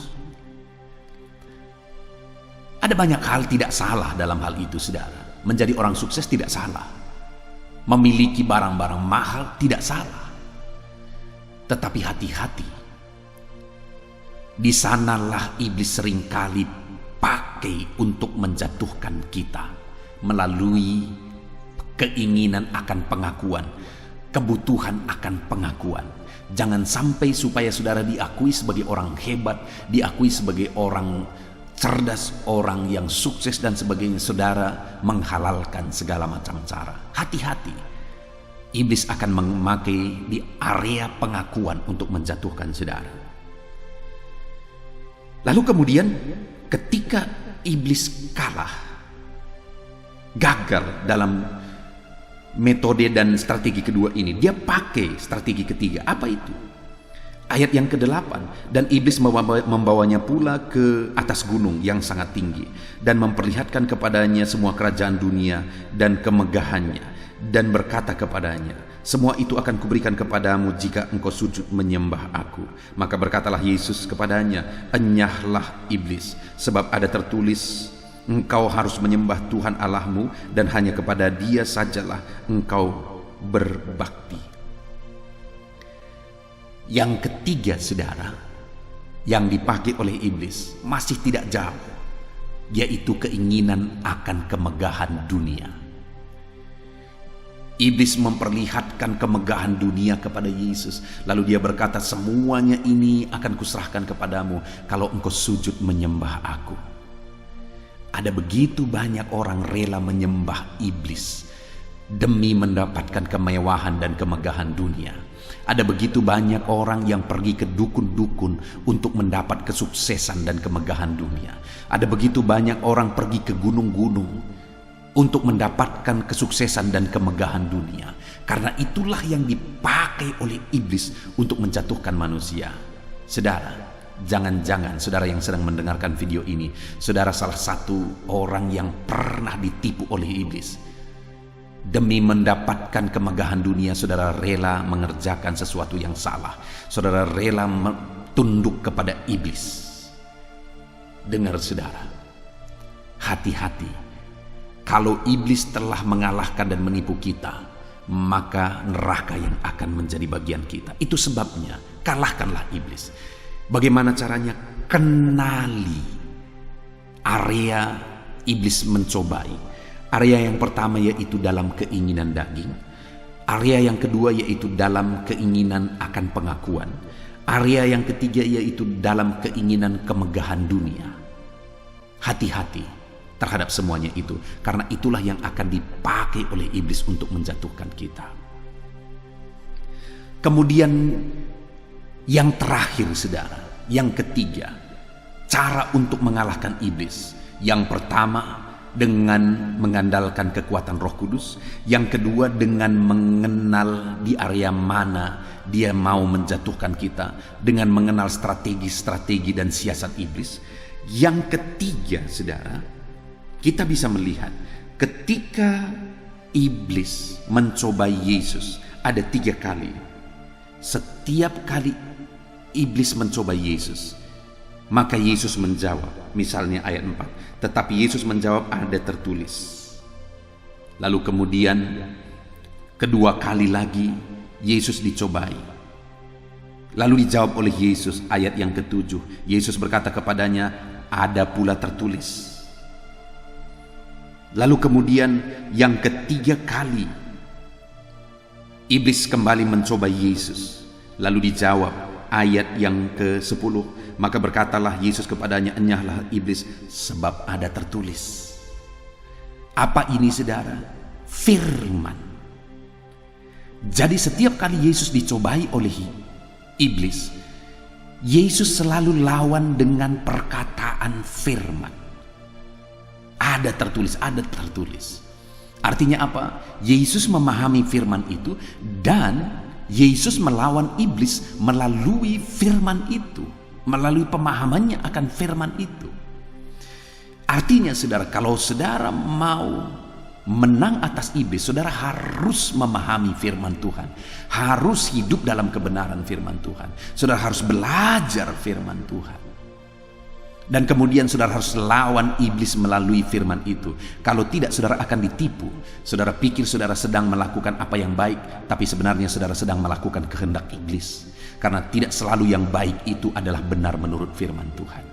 B: Ada banyak hal tidak salah dalam hal itu, saudara. Menjadi orang sukses tidak salah. Memiliki barang-barang mahal tidak salah. Tetapi hati-hati. Di sanalah iblis seringkali pakai untuk menjatuhkan kita melalui keinginan akan pengakuan, kebutuhan akan pengakuan. Jangan sampai supaya saudara diakui sebagai orang hebat, diakui sebagai orang cerdas, orang yang sukses dan sebagainya, saudara menghalalkan segala macam cara. Hati-hati. Iblis akan memakai di area pengakuan untuk menjatuhkan saudara. Lalu kemudian ketika iblis kalah, gagal dalam metode dan strategi kedua ini, dia pakai strategi ketiga. Apa itu? Ayat yang ke-8, dan iblis membawanya pula ke atas gunung yang sangat tinggi dan memperlihatkan kepadanya semua kerajaan dunia dan kemegahannya, dan berkata kepadanya, semua itu akan kuberikan kepadamu jika engkau sujud menyembah aku. Maka berkatalah Yesus kepadanya, enyahlah iblis, sebab ada tertulis, engkau harus menyembah Tuhan Allahmu dan hanya kepada Dia sajalah engkau berbakti. Yang ketiga, saudara, yang dipakai oleh iblis masih tidak jauh, yaitu keinginan akan kemegahan dunia. Iblis memperlihatkan kemegahan dunia kepada Yesus, lalu dia berkata, semuanya ini akan kuserahkan kepadamu kalau engkau sujud menyembah aku. Ada begitu banyak orang rela menyembah iblis demi mendapatkan kemewahan dan kemegahan dunia. Ada begitu banyak orang yang pergi ke dukun-dukun untuk mendapat kesuksesan dan kemegahan dunia. Ada begitu banyak orang pergi ke gunung-gunung untuk mendapatkan kesuksesan dan kemegahan dunia. Karena itulah yang dipakai oleh iblis untuk menjatuhkan manusia. Saudara, jangan-jangan saudara yang sedang mendengarkan video ini, saudara salah satu orang yang pernah ditipu oleh iblis. Demi mendapatkan kemegahan dunia, saudara rela mengerjakan sesuatu yang salah. Saudara rela tunduk kepada iblis. Dengar saudara, hati-hati. Kalau iblis telah mengalahkan dan menipu kita, maka neraka yang akan menjadi bagian kita. Itu sebabnya kalahkanlah iblis. Bagaimana caranya? Kenali area iblis mencobai. Area yang pertama yaitu dalam keinginan daging. Area yang kedua yaitu dalam keinginan akan pengakuan. Area yang ketiga yaitu dalam keinginan kemegahan dunia. Hati-hati terhadap semuanya itu, karena itulah yang akan dipakai oleh iblis untuk menjatuhkan kita. Kemudian yang terakhir saudara, yang ketiga, cara untuk mengalahkan iblis. Yang pertama dengan mengandalkan kekuatan Roh Kudus, yang kedua dengan mengenal di area mana dia mau menjatuhkan kita, dengan mengenal strategi-strategi dan siasat iblis. Yang ketiga saudara, kita bisa melihat ketika iblis mencobai Yesus ada 3 kali. Setiap kali iblis mencobai Yesus, maka Yesus menjawab. Misalnya ayat 4, tetapi Yesus menjawab, ada tertulis. Lalu kemudian kedua kali lagi Yesus dicobai. Lalu dijawab oleh Yesus, ayat yang ke-7. Yesus berkata kepadanya, ada pula tertulis. Lalu kemudian yang ketiga kali iblis kembali mencoba Yesus. Lalu dijawab, ayat yang ke-10. Maka berkatalah Yesus kepadanya, enyahlah iblis, sebab ada tertulis. Apa ini saudara? Firman. Jadi setiap kali Yesus dicobai oleh iblis, Yesus selalu lawan dengan perkataan firman. Ada tertulis, ada tertulis. Artinya apa? Yesus memahami firman itu dan Yesus melawan iblis melalui firman itu, melalui pemahamannya akan firman itu. Artinya saudara, kalau saudara mau menang atas iblis, saudara harus memahami firman Tuhan, harus hidup dalam kebenaran firman Tuhan, saudara harus belajar firman Tuhan. Dan kemudian saudara harus lawan iblis melalui firman itu. Kalau tidak, saudara akan ditipu. Saudara pikir saudara sedang melakukan apa yang baik, tapi sebenarnya saudara sedang melakukan kehendak iblis. Karena tidak selalu yang baik itu adalah benar menurut firman Tuhan.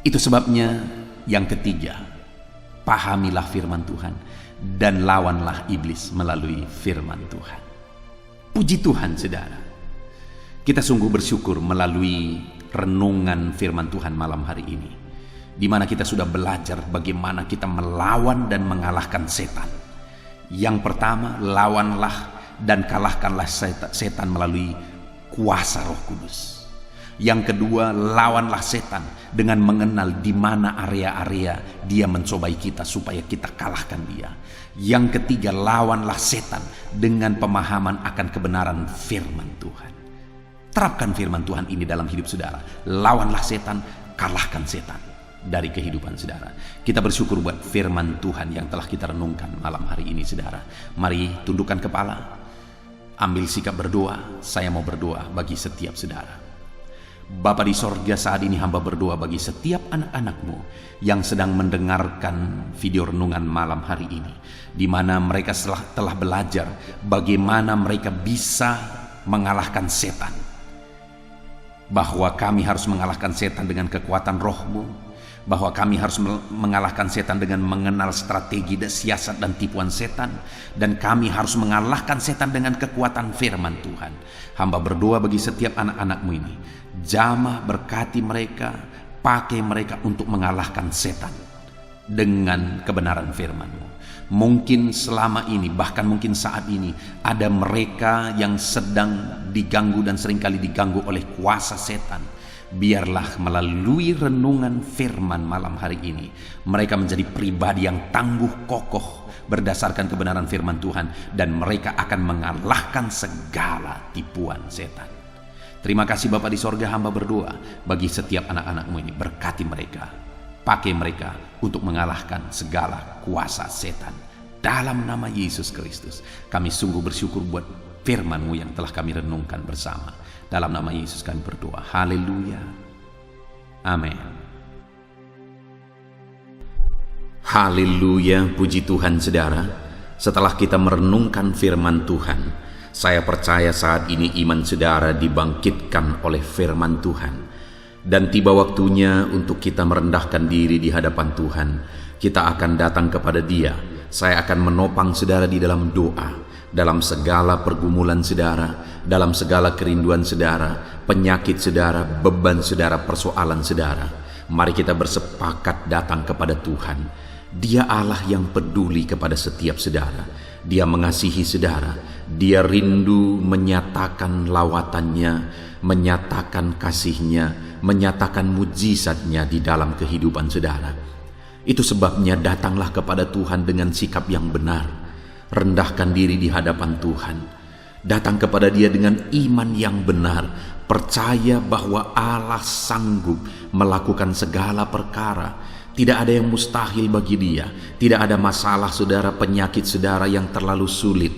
B: Itu sebabnya yang ketiga, pahamilah firman Tuhan dan lawanlah iblis melalui firman Tuhan. Puji Tuhan saudara, kita sungguh bersyukur melalui renungan firman Tuhan malam hari ini, di mana kita sudah belajar bagaimana kita melawan dan mengalahkan setan. Yang pertama, lawanlah dan kalahkanlah setan melalui kuasa Roh Kudus. Yang kedua, lawanlah setan dengan mengenal di mana area-area dia mencobai kita supaya kita kalahkan dia. Yang ketiga, lawanlah setan dengan pemahaman akan kebenaran firman Tuhan. Terapkan firman Tuhan ini dalam hidup saudara. Lawanlah setan, kalahkan setan dari kehidupan saudara. Kita bersyukur buat firman Tuhan yang telah kita renungkan malam hari ini saudara. Mari tundukkan kepala, ambil sikap berdoa. Saya mau berdoa bagi setiap saudara. Bapa di sorga, saat ini hamba berdoa bagi setiap anak-anakmu yang sedang mendengarkan video renungan malam hari ini, di mana mereka telah belajar bagaimana mereka bisa mengalahkan setan. Bahwa kami harus mengalahkan setan dengan kekuatan Roh-Mu, bahwa kami harus mengalahkan setan dengan mengenal strategi dan siasat dan tipuan setan, dan kami harus mengalahkan setan dengan kekuatan firman Tuhan. Hamba berdoa bagi setiap anak-anak-Mu ini, jamah berkati mereka, pakai mereka untuk mengalahkan setan dengan kebenaran firman-Mu. Mungkin selama ini, bahkan mungkin saat ini, ada mereka yang sedang diganggu dan seringkali diganggu oleh kuasa setan. Biarlah melalui renungan firman malam hari ini, mereka menjadi pribadi yang tangguh kokoh berdasarkan kebenaran firman Tuhan, dan mereka akan mengalahkan segala tipuan setan. Terima kasih Bapa di sorga, hamba berdoa bagi setiap anak-anak-Mu ini, berkati mereka, pakai mereka untuk mengalahkan segala kuasa setan. Dalam nama Yesus Kristus, kami sungguh bersyukur buat firman-Mu yang telah kami renungkan bersama. Dalam nama Yesus kami berdoa. Haleluya. Amin.
A: Haleluya, puji Tuhan saudara. Setelah kita merenungkan firman Tuhan, saya percaya saat ini iman saudara dibangkitkan oleh firman Tuhan. Dan tiba waktunya untuk kita merendahkan diri di hadapan Tuhan. Kita akan datang kepada Dia. Saya akan menopang saudara di dalam doa. Dalam segala pergumulan saudara, dalam segala kerinduan saudara, penyakit saudara, beban saudara, persoalan saudara. Mari kita bersepakat datang kepada Tuhan. Dia Allah yang peduli kepada setiap saudara. Dia mengasihi saudara. Dia rindu menyatakan lawatannya, menyatakan kasihnya, menyatakan mujizatnya di dalam kehidupan saudara. Itu sebabnya datanglah kepada Tuhan dengan sikap yang benar. Rendahkan diri di hadapan Tuhan. Datang kepada Dia dengan iman yang benar. Percaya bahwa Allah sanggup melakukan segala perkara. Tidak ada yang mustahil bagi Dia. Tidak ada masalah saudara, penyakit saudara yang terlalu sulit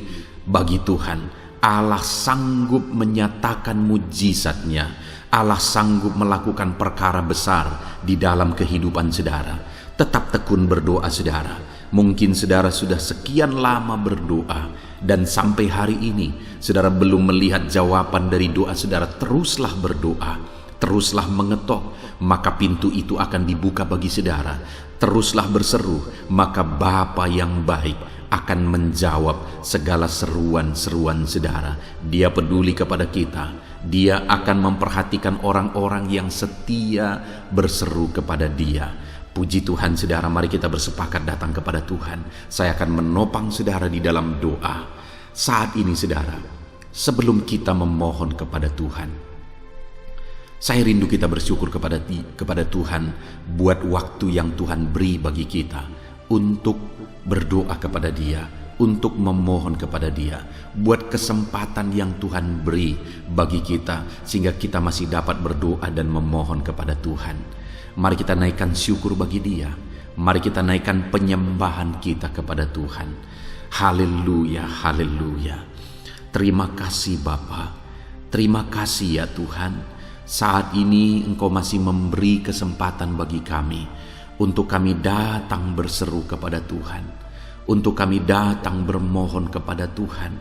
A: bagi Tuhan. Allah sanggup menyatakan mujizatnya. Allah sanggup melakukan perkara besar di dalam kehidupan saudara. Tetap tekun berdoa saudara. Mungkin saudara sudah sekian lama berdoa dan sampai hari ini saudara belum melihat jawaban dari doa saudara. Teruslah berdoa, teruslah mengetok, maka pintu itu akan dibuka bagi saudara. Teruslah berseru, maka Bapa yang baik akan menjawab segala seruan-seruan saudara. Dia peduli kepada kita. Dia akan memperhatikan orang-orang yang setia berseru kepada Dia. Puji Tuhan saudara, mari kita bersepakat datang kepada Tuhan. Saya akan menopang saudara di dalam doa. Saat ini saudara, sebelum kita memohon kepada Tuhan, saya rindu kita bersyukur kepada Tuhan buat waktu yang Tuhan beri bagi kita untuk berdoa kepada Dia, untuk memohon kepada Dia, buat kesempatan yang Tuhan beri bagi kita sehingga kita masih dapat berdoa dan memohon kepada Tuhan. Mari kita naikkan syukur bagi Dia. Mari kita naikkan penyembahan kita kepada Tuhan. Haleluya, haleluya. Terima kasih Bapa. Terima kasih ya Tuhan. Saat ini Engkau masih memberi kesempatan bagi kami untuk kami datang berseru kepada Tuhan, untuk kami datang bermohon kepada Tuhan.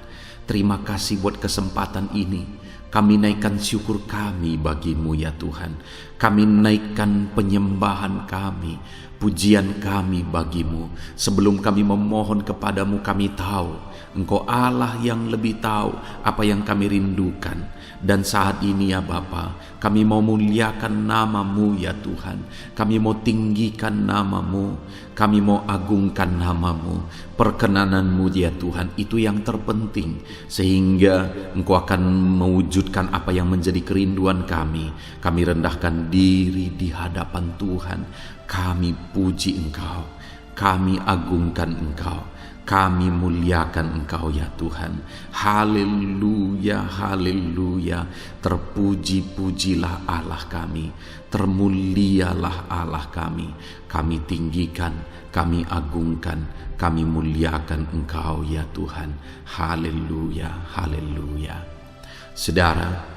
A: Terima kasih buat kesempatan ini. Kami naikkan syukur kami bagi-Mu ya Tuhan. Kami naikkan penyembahan kami, pujian kami bagi-Mu. Sebelum kami memohon kepadamu, kami tahu Engkau Allah yang lebih tahu apa yang kami rindukan. Dan saat ini ya Bapa, kami mau muliakan nama-Mu ya Tuhan. Kami mau tinggikan nama-Mu, kami mau agungkan nama-Mu. Perkenanan-Mu ya Tuhan, itu yang terpenting. Sehingga Engkau akan mewujudkan apa yang menjadi kerinduan kami. Kami rendahkan diri di hadapan Tuhan. Kami puji Engkau, kami agungkan Engkau, kami muliakan Engkau ya Tuhan. Haleluya, haleluya. Terpuji-pujilah Allah kami, termulialah Allah kami. Kami tinggikan, kami agungkan, kami muliakan Engkau ya Tuhan. Haleluya, haleluya. Saudara,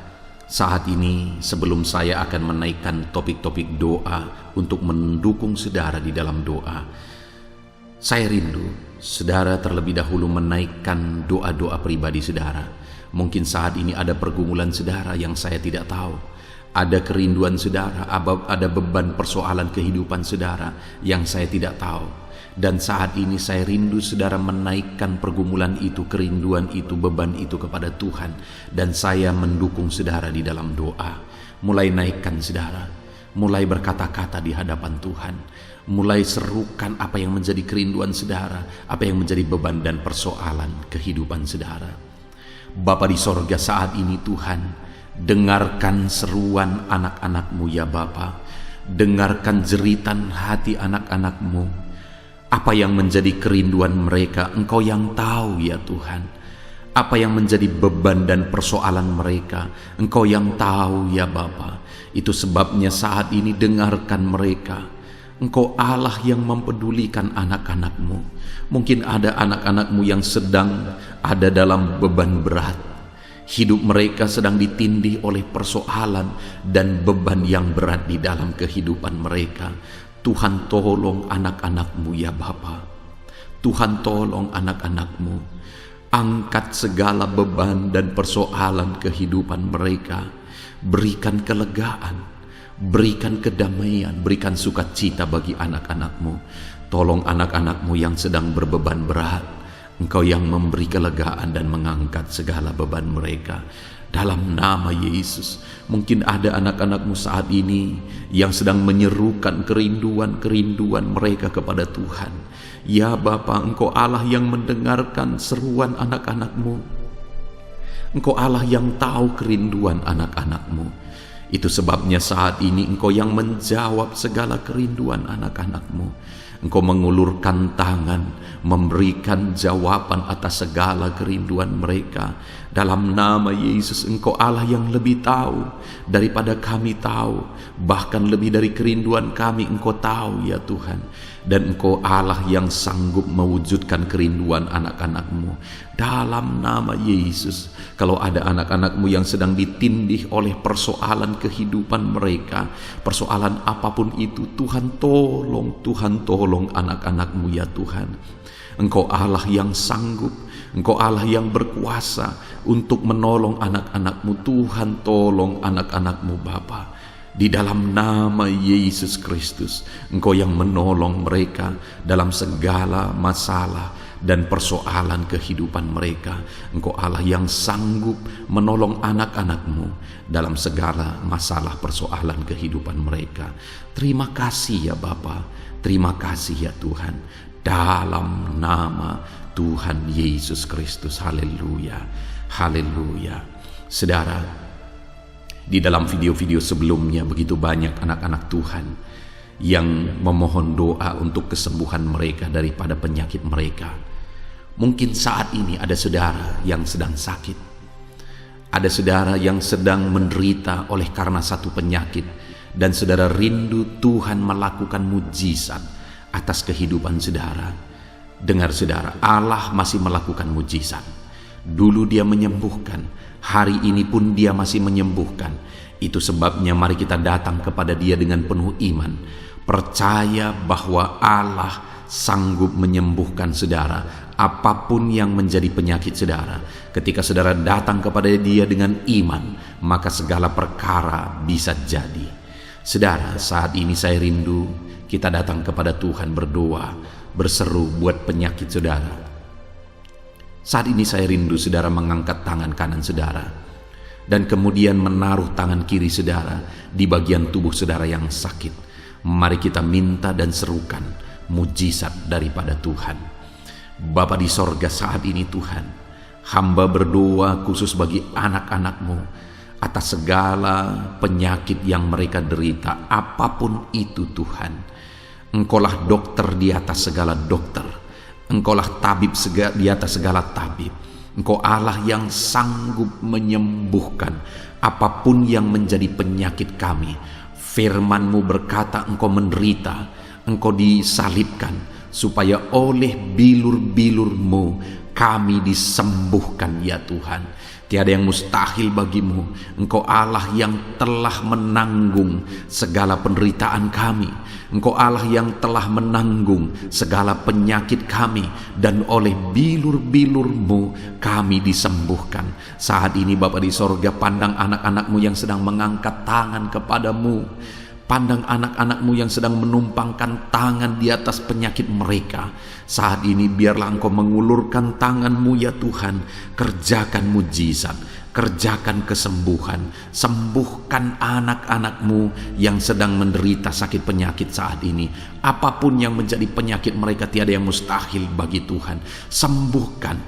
A: saat ini sebelum saya akan menaikkan topik-topik doa untuk mendukung saudara di dalam doa, saya rindu saudara terlebih dahulu menaikkan doa-doa pribadi saudara. Mungkin saat ini ada pergumulan saudara yang saya tidak tahu. Ada kerinduan saudara, ada beban persoalan kehidupan saudara yang saya tidak tahu. Dan saat ini saya rindu saudara menaikkan pergumulan itu, kerinduan itu, beban itu kepada Tuhan. Dan saya mendukung saudara di dalam doa. Mulai naikkan saudara, mulai berkata-kata di hadapan Tuhan. Mulai serukan apa yang menjadi kerinduan saudara, apa yang menjadi beban dan persoalan kehidupan saudara. Bapa di sorga, saat ini Tuhan, dengarkan seruan anak-anak-Mu ya Bapa. Dengarkan jeritan hati anak-anak-Mu. Apa yang menjadi kerinduan mereka, Engkau yang tahu ya Tuhan. Apa yang menjadi beban dan persoalan mereka, Engkau yang tahu ya Bapa. Itu sebabnya saat ini dengarkan mereka. Engkau Allah yang mempedulikan anak-anak-Mu. Mungkin ada anak-anak-Mu yang sedang ada dalam beban berat.
B: Hidup mereka sedang ditindih oleh persoalan dan beban yang berat di dalam kehidupan mereka. Tuhan tolong anak-anak-Mu ya Bapa. Tuhan tolong anak-anak-Mu. Angkat segala beban dan persoalan kehidupan mereka. Berikan kelegaan, berikan kedamaian, berikan sukacita bagi anak-anak-Mu. Tolong anak-anak-Mu yang sedang berbeban berat. Engkau yang memberi kelegaan dan mengangkat segala beban mereka. Dalam nama Yesus, mungkin ada anak-anak-Mu saat ini yang sedang menyerukan kerinduan-kerinduan mereka kepada Tuhan. Ya Bapa, Engkau Allah yang mendengarkan seruan anak-anak-Mu. Engkau Allah yang tahu kerinduan anak-anak-Mu. Itu sebabnya saat ini Engkau yang menjawab segala kerinduan anak-anak-Mu. Engkau mengulurkan tangan, memberikan jawaban atas segala kerinduan mereka. Dalam nama Yesus, Engkau Allah yang lebih tahu daripada kami tahu. Bahkan lebih dari kerinduan kami Engkau tahu ya Tuhan. Dan Engkau Allah yang sanggup mewujudkan kerinduan anak-anak-Mu. Dalam nama Yesus, kalau ada anak-anak-Mu yang sedang ditindih oleh persoalan kehidupan mereka, persoalan apapun itu, Tuhan tolong anak-anak-Mu ya Tuhan. Engkau Allah yang sanggup, Engkau Allah yang berkuasa untuk menolong anak-anak-Mu. Tuhan tolong anak-anak-Mu Bapa. Di dalam nama Yesus Kristus, Engkau yang menolong mereka dalam segala masalah dan persoalan kehidupan mereka. Engkau Allah yang sanggup menolong anak-anak-Mu dalam segala masalah persoalan kehidupan mereka. Terima kasih ya Bapa, terima kasih ya Tuhan. Dalam nama Tuhan Yesus Kristus, haleluya, haleluya. Saudara, di dalam video-video sebelumnya begitu banyak anak-anak Tuhan yang memohon doa untuk kesembuhan mereka daripada penyakit mereka. Mungkin saat ini ada saudara yang sedang sakit. Ada saudara yang sedang menderita oleh karena satu penyakit. Dan saudara rindu Tuhan melakukan mujizat atas kehidupan saudara. Dengar saudara, Allah masih melakukan mujizat. Dulu Dia menyembuhkan, hari ini pun Dia masih menyembuhkan. Itu sebabnya mari kita datang kepada Dia dengan penuh iman, percaya bahwa Allah sanggup menyembuhkan saudara apapun yang menjadi penyakit saudara. Ketika saudara datang kepada Dia dengan iman, maka segala perkara bisa jadi. Saudara, saat ini saya rindu kita datang kepada Tuhan berdoa, berseru buat penyakit saudara. Saat ini saya rindu saudara mengangkat tangan kanan saudara dan kemudian menaruh tangan kiri saudara di bagian tubuh saudara yang sakit. Mari kita minta dan serukan mujizat daripada Tuhan. Bapa di sorga, saat ini Tuhan, hamba berdoa khusus bagi anak-anak-Mu atas segala penyakit yang mereka derita, apapun itu Tuhan. Engkaulah dokter di atas segala dokter. Engkaulah tabib di atas segala tabib. Engkau Allah yang sanggup menyembuhkan apapun yang menjadi penyakit kami. Firman-Mu berkata Engkau menderita, Engkau disalibkan, supaya oleh bilur-bilur-Mu kami disembuhkan ya Tuhan. Tiada yang mustahil bagimu. Engkau Allah yang telah menanggung segala penderitaan kami. Engkau Allah yang telah menanggung segala penyakit kami. Dan oleh bilur-bilur-Mu kami disembuhkan. Saat ini Bapa di sorga, pandang anak-anak-Mu yang sedang mengangkat tangan kepadamu. Pandang anak-anak-Mu yang sedang menumpangkan tangan di atas penyakit mereka. Saat ini biarlah Engkau mengulurkan tangan-Mu ya Tuhan. Kerjakan mujizat, kerjakan kesembuhan. Sembuhkan anak-anak-Mu yang sedang menderita sakit penyakit saat ini. Apapun yang menjadi penyakit mereka, tiada yang mustahil bagi Tuhan. Sembuhkan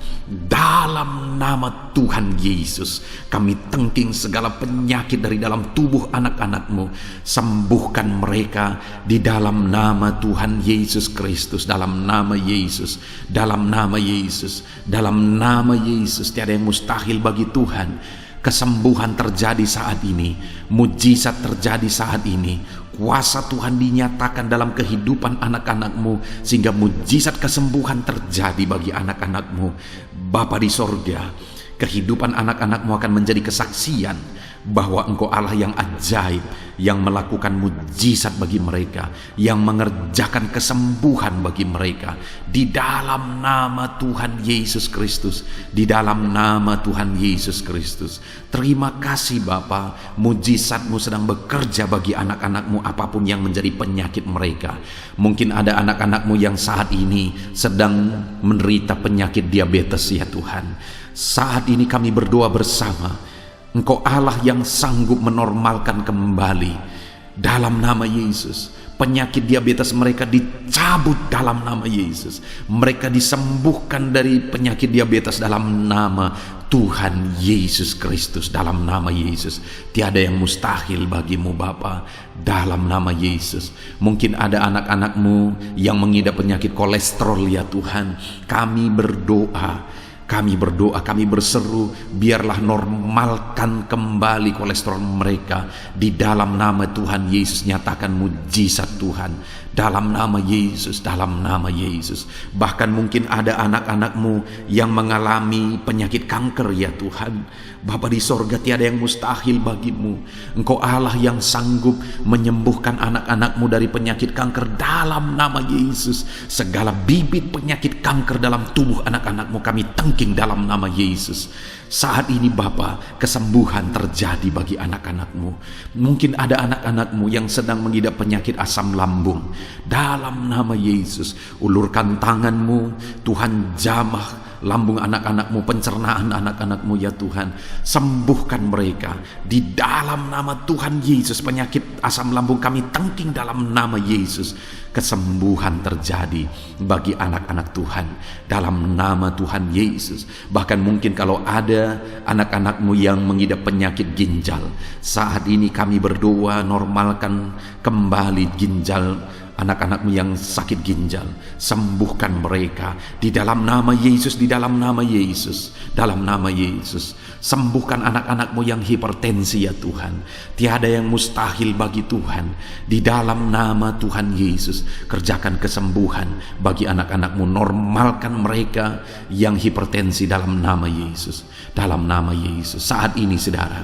B: dalam nama Tuhan Yesus. Kami tengking segala penyakit dari dalam tubuh anak-anak-Mu. Sembuhkan mereka di dalam nama Tuhan Yesus Kristus. Dalam nama Yesus, dalam nama Yesus, dalam nama Yesus. Tiada yang mustahil bagi Tuhan. Kesembuhan terjadi saat ini, mujizat terjadi saat ini. Kuasa Tuhan dinyatakan dalam kehidupan anak-anak-Mu, sehingga mujizat kesembuhan terjadi bagi anak-anak-Mu. Bapa di sorga, Kehidupan anak-anak-Mu akan menjadi kesaksian bahwa Engkau Allah yang ajaib, yang melakukan mujizat bagi mereka, yang mengerjakan kesembuhan bagi mereka. Di dalam nama Tuhan Yesus Kristus, di dalam nama Tuhan Yesus Kristus. Terima kasih Bapa, mujizat-Mu sedang bekerja bagi anak-anak-Mu apapun yang menjadi penyakit mereka. Mungkin ada anak-anak-Mu yang saat ini sedang menderita penyakit diabetes ya Tuhan. Saat ini kami berdoa bersama, Engkau Allah yang sanggup menormalkan kembali. Dalam nama Yesus, penyakit diabetes mereka dicabut dalam nama Yesus. Mereka disembuhkan dari penyakit diabetes dalam nama Tuhan Yesus Kristus. Dalam nama Yesus, tiada yang mustahil bagimu Bapa. Dalam nama Yesus, mungkin ada anak-anak-Mu yang mengidap penyakit kolesterol ya Tuhan. Kami berdoa, kami berseru, biarlah normalkan kembali kolesterol mereka. Di dalam nama Tuhan Yesus, nyatakan mujizat Tuhan. Dalam nama Yesus, dalam nama Yesus. Bahkan mungkin ada anak-anak-Mu yang mengalami penyakit kanker ya Tuhan. Bapa di sorga, tiada yang mustahil bagimu. Engkau Allah yang sanggup menyembuhkan anak-anak-Mu dari penyakit kanker. Dalam nama Yesus, segala bibit penyakit kanker dalam tubuh anak-anak-Mu kami tangking dalam nama Yesus. Saat ini Bapa, kesembuhan terjadi bagi anak-anak-Mu. Mungkin ada anak-anak-Mu yang sedang mengidap penyakit asam lambung. Dalam nama Yesus, ulurkan tangan-Mu, Tuhan jamah lambung anak-anak-Mu, pencernaan anak-anak-Mu ya Tuhan. Sembuhkan mereka di dalam nama Tuhan Yesus. Penyakit asam lambung kami tangking dalam nama Yesus. Kesembuhan terjadi bagi anak-anak Tuhan dalam nama Tuhan Yesus. Bahkan mungkin kalau ada anak-anak-Mu yang mengidap penyakit ginjal, saat ini kami berdoa, normalkan kembali ginjal anak-anak-Mu yang sakit ginjal. Sembuhkan mereka di dalam nama Yesus, di dalam nama Yesus, dalam nama Yesus. Sembuhkan anak-anak-Mu yang hipertensi ya Tuhan. Tiada yang mustahil bagi Tuhan. Di dalam nama Tuhan Yesus, kerjakan kesembuhan bagi anak-anak-Mu. Normalkan mereka yang hipertensi dalam nama Yesus, dalam nama Yesus. Saat ini saudara,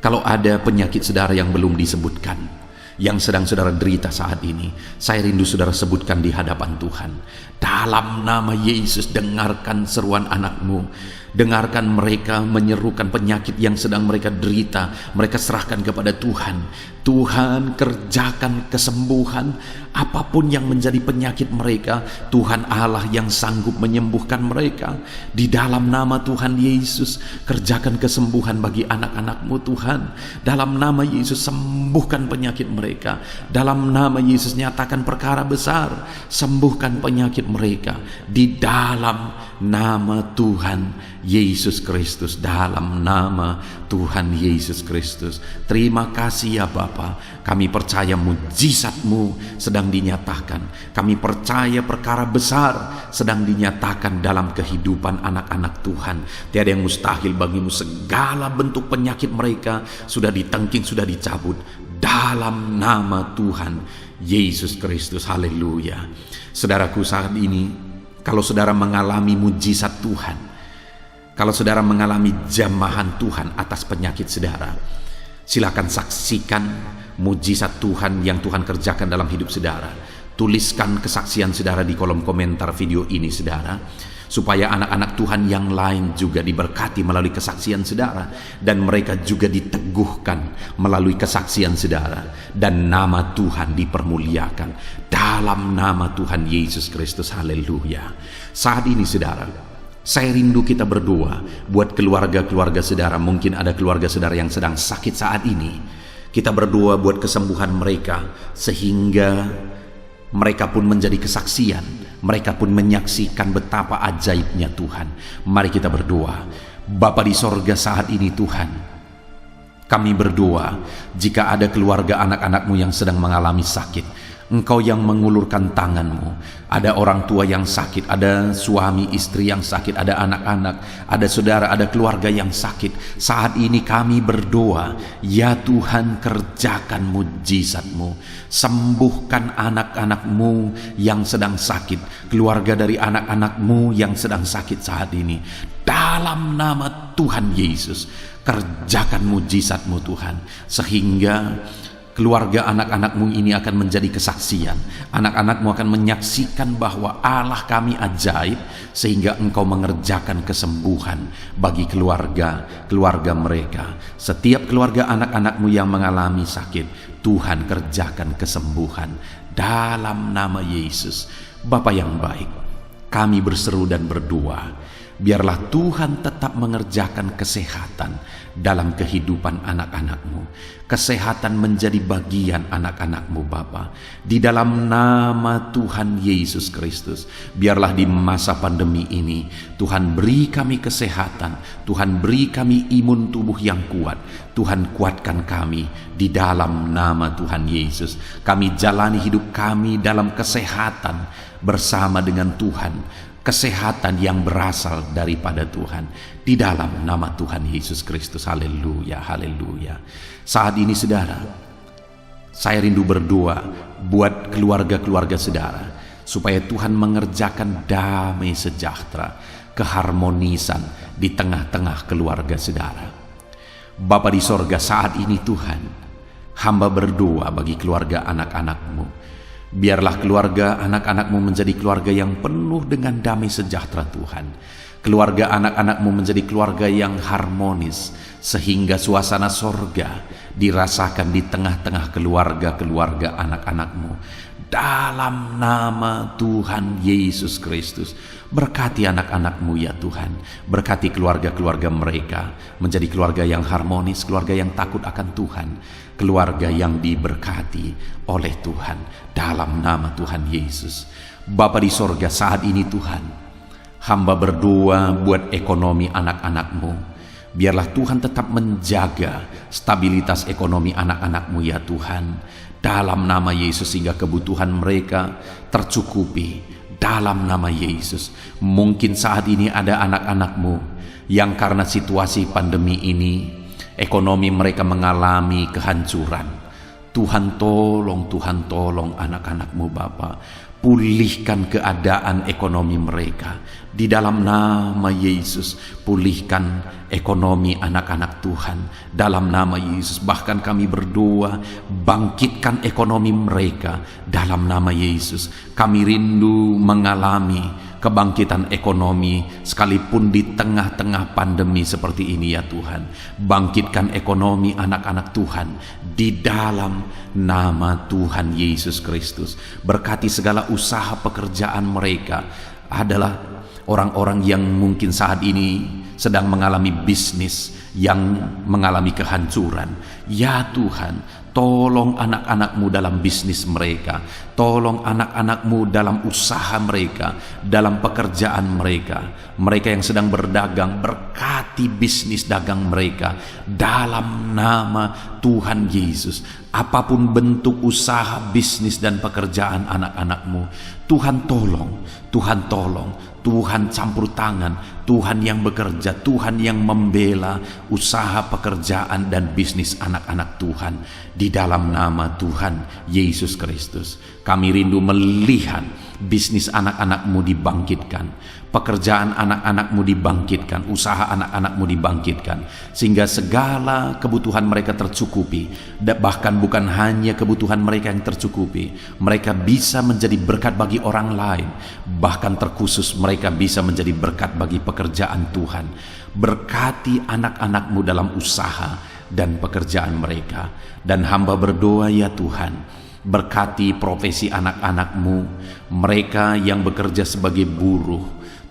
B: kalau ada penyakit saudara yang belum disebutkan, yang sedang saudara derita saat ini, saya rindu saudara sebutkan di hadapan Tuhan. Dalam nama Yesus, dengarkan seruan anak-Mu. Dengarkan mereka menyerukan penyakit yang sedang mereka derita. Mereka serahkan kepada Tuhan. Tuhan, kerjakan kesembuhan apapun yang menjadi penyakit mereka. Tuhan Allah yang sanggup menyembuhkan mereka. Di dalam nama Tuhan Yesus, kerjakan kesembuhan bagi anak-anak-Mu Tuhan. Dalam nama Yesus, sembuhkan penyakit mereka. Dalam nama Yesus, nyatakan perkara besar. Sembuhkan penyakit mereka. Di dalam nama Tuhan Yesus Kristus, dalam nama Tuhan Yesus Kristus. Terima kasih ya Bapa. Kami percaya mujizat-Mu sedang dinyatakan. Kami percaya perkara besar sedang dinyatakan dalam kehidupan anak-anak Tuhan. Tiada yang mustahil bagimu. Segala bentuk penyakit mereka sudah ditangking, sudah dicabut dalam nama Tuhan Yesus Kristus. Haleluya. Saudaraku, saat ini kalau saudara mengalami mujizat Tuhan, kalau saudara mengalami jamahan Tuhan atas penyakit saudara, silakan saksikan mujizat Tuhan yang Tuhan kerjakan dalam hidup saudara. Tuliskan kesaksian saudara di kolom komentar video ini saudara, supaya anak-anak Tuhan yang lain juga diberkati melalui kesaksian saudara, dan mereka juga diteguhkan melalui kesaksian saudara, dan nama Tuhan dipermuliakan dalam nama Tuhan Yesus Kristus. Haleluya. Saat ini saudara, saya rindu kita berdoa buat keluarga-keluarga saudara. Mungkin ada keluarga saudara yang sedang sakit saat ini. Kita berdoa buat kesembuhan mereka, sehingga mereka pun menjadi kesaksian. Mereka pun menyaksikan betapa ajaibnya Tuhan. Mari kita berdoa. Bapa di sorga, saat ini Tuhan, kami berdoa jika ada keluarga anak-anak-Mu yang sedang mengalami sakit, Engkau yang mengulurkan tanganmu. Ada orang tua yang sakit, ada suami istri yang sakit, ada anak-anak, ada saudara, ada keluarga yang sakit. Saat ini kami berdoa, ya Tuhan, kerjakan mujizat-Mu. Sembuhkan anak-anak-Mu yang sedang sakit, keluarga dari anak-anak-Mu yang sedang sakit saat ini. Dalam nama Tuhan Yesus, kerjakan mujizat-Mu Tuhan, sehingga keluarga anak-anak-Mu ini akan menjadi kesaksian. Anak-anak-Mu akan menyaksikan bahwa Allah kami ajaib, sehingga Engkau mengerjakan kesembuhan bagi keluarga mereka. Setiap keluarga anak-anak-Mu yang mengalami sakit, Tuhan kerjakan kesembuhan dalam nama Yesus. Bapa yang baik, kami berseru dan berdoa, biarlah Tuhan tetap mengerjakan kesehatan dalam kehidupan anak-anak-Mu. Kesehatan menjadi bagian anak-anak-Mu Bapa. Di dalam nama Tuhan Yesus Kristus, biarlah di masa pandemi ini Tuhan beri kami kesehatan, Tuhan beri kami imun tubuh yang kuat. Tuhan kuatkan kami di dalam nama Tuhan Yesus. Kami jalani hidup kami dalam kesehatan bersama dengan Tuhan, kesehatan yang berasal daripada Tuhan, di dalam nama Tuhan Yesus Kristus. Haleluya, haleluya. Saat ini saudara, saya rindu berdoa buat keluarga-keluarga saudara, supaya Tuhan mengerjakan damai sejahtera, keharmonisan di tengah-tengah keluarga saudara. Bapa di sorga, saat ini Tuhan, hamba berdoa bagi keluarga anak-anak-Mu. Biarlah keluarga anak-anak-Mu menjadi keluarga yang penuh dengan damai sejahtera Tuhan. Keluarga anak-anak-Mu menjadi keluarga yang harmonis, sehingga suasana sorga dirasakan di tengah-tengah keluarga-keluarga anak-anak-Mu. Dalam nama Tuhan Yesus Kristus, berkati anak-anak-Mu ya Tuhan. Berkati keluarga-keluarga mereka menjadi keluarga yang harmonis, keluarga yang takut akan Tuhan, keluarga yang diberkati oleh Tuhan, dalam nama Tuhan Yesus. Bapa di sorga, saat ini Tuhan, hamba berdoa buat ekonomi anak-anak-Mu. Biarlah Tuhan tetap menjaga stabilitas ekonomi anak-anak-Mu ya Tuhan, dalam nama Yesus, sehingga kebutuhan mereka tercukupi dalam nama Yesus. Mungkin saat ini ada anak-anak-Mu yang karena situasi pandemi ini ekonomi mereka mengalami kehancuran. Tuhan tolong anak-anak-Mu Bapa. Pulihkan keadaan ekonomi mereka di dalam nama Yesus. Pulihkan ekonomi anak-anak Tuhan dalam nama Yesus. Bahkan kami berdoa, bangkitkan ekonomi mereka dalam nama Yesus. Kami rindu mengalami kebangkitan ekonomi sekalipun di tengah-tengah pandemi seperti ini ya Tuhan. Bangkitkan ekonomi anak-anak Tuhan di dalam nama Tuhan Yesus Kristus. Berkati segala usaha pekerjaan mereka. Adalah orang-orang yang mungkin saat ini sedang mengalami bisnis yang mengalami kehancuran. Ya Tuhan, tolong anak-anak-Mu dalam bisnis mereka. Tolong anak-anak-Mu dalam usaha mereka, dalam pekerjaan mereka. Mereka yang sedang berdagang, berkati bisnis dagang mereka dalam nama Tuhan Yesus. Apapun bentuk usaha, bisnis dan pekerjaan anak-anak-Mu, Tuhan tolong, Tuhan tolong, Tuhan campur tangan, Tuhan yang bekerja, Tuhan yang membela usaha, pekerjaan dan bisnis anak-anak Tuhan di dalam nama Tuhan Yesus Kristus. Kami rindu melihat bisnis anak-anak-Mu dibangkitkan, pekerjaan anak-anak-Mu dibangkitkan, usaha anak-anak-Mu dibangkitkan, sehingga segala kebutuhan mereka tercukupi. Bahkan bukan hanya kebutuhan mereka yang tercukupi, mereka bisa menjadi berkat bagi orang lain. Bahkan terkhusus mereka bisa menjadi berkat bagi pekerjaan Tuhan. Berkati anak-anak-Mu dalam usaha dan pekerjaan mereka. Dan hamba berdoa ya Tuhan, berkati profesi anak-anak-Mu, mereka yang bekerja sebagai buruh.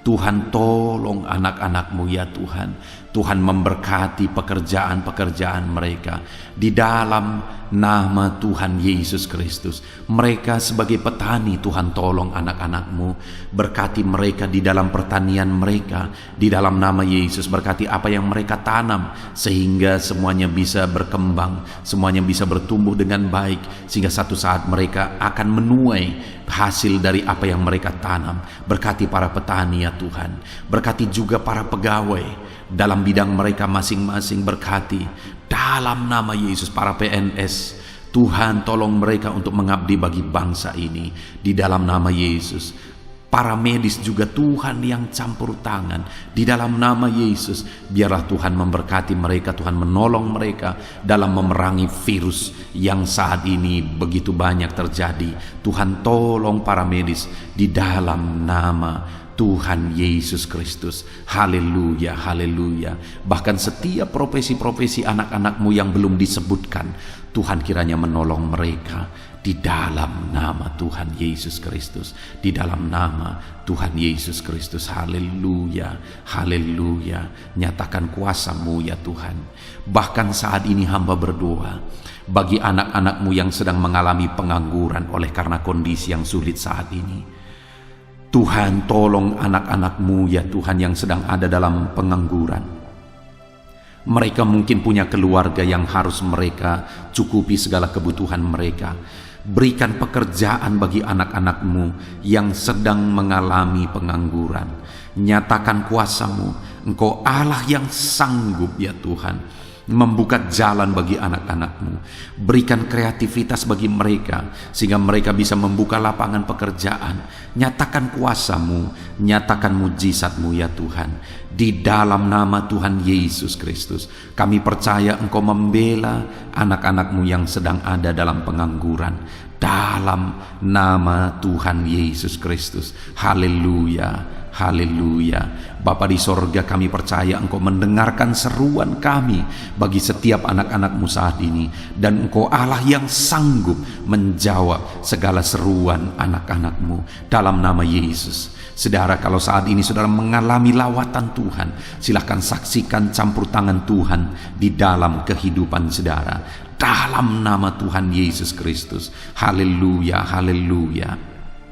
B: Tuhan tolong anak-anak-Mu ya Tuhan. Tuhan memberkati pekerjaan-pekerjaan mereka di dalam nama Tuhan Yesus Kristus. Mereka sebagai petani, Tuhan tolong anak-anak-Mu, berkati mereka di dalam pertanian mereka di dalam nama Yesus. Berkati apa yang mereka tanam sehingga semuanya bisa berkembang, semuanya bisa bertumbuh dengan baik, sehingga satu saat mereka akan menuai hasil dari apa yang mereka tanam. Berkati para petani ya Tuhan, berkati juga para pegawai dalam bidang mereka masing-masing. Berkati dalam nama Yesus para PNS, Tuhan tolong mereka untuk mengabdi bagi bangsa ini di dalam nama Yesus. Para medis juga Tuhan yang campur tangan di dalam nama Yesus. Biarlah Tuhan memberkati mereka, Tuhan menolong mereka dalam memerangi virus yang saat ini begitu banyak terjadi. Tuhan tolong para medis di dalam nama Tuhan Yesus Kristus. Haleluya, haleluya. Bahkan setiap profesi-profesi anak-anak-Mu yang belum disebutkan, Tuhan kiranya menolong mereka di dalam nama Tuhan Yesus Kristus. Di dalam nama Tuhan Yesus Kristus. Haleluya, haleluya. Nyatakan kuasa-Mu ya Tuhan. Bahkan saat ini hamba berdoa bagi anak-anak-Mu yang sedang mengalami pengangguran oleh karena kondisi yang sulit saat ini. Tuhan tolong anak-anak-Mu ya Tuhan yang sedang ada dalam pengangguran. Mereka mungkin punya keluarga yang harus mereka cukupi segala kebutuhan mereka. Berikan pekerjaan bagi anak-anak-Mu yang sedang mengalami pengangguran. Nyatakan kuasa-Mu. Engkau Allah yang sanggup ya Tuhan membuka jalan bagi anak-anak-Mu. Berikan kreativitas bagi mereka sehingga mereka bisa membuka lapangan pekerjaan. Nyatakan kuasa-Mu, nyatakan mujizat-Mu ya Tuhan. Di dalam nama Tuhan Yesus Kristus, kami percaya Engkau membela anak-anak-Mu yang sedang ada dalam pengangguran. Dalam nama Tuhan Yesus Kristus. Haleluya. Haleluya. Bapa di sorga, kami percaya Engkau mendengarkan seruan kami bagi setiap anak-anak-Mu saat ini. Dan Engkau Allah yang sanggup menjawab segala seruan anak-anak-Mu dalam nama Yesus. Saudara, kalau saat ini saudara mengalami lawatan Tuhan, silahkan saksikan campur tangan Tuhan di dalam kehidupan saudara. Dalam nama Tuhan Yesus Kristus. Haleluya, haleluya.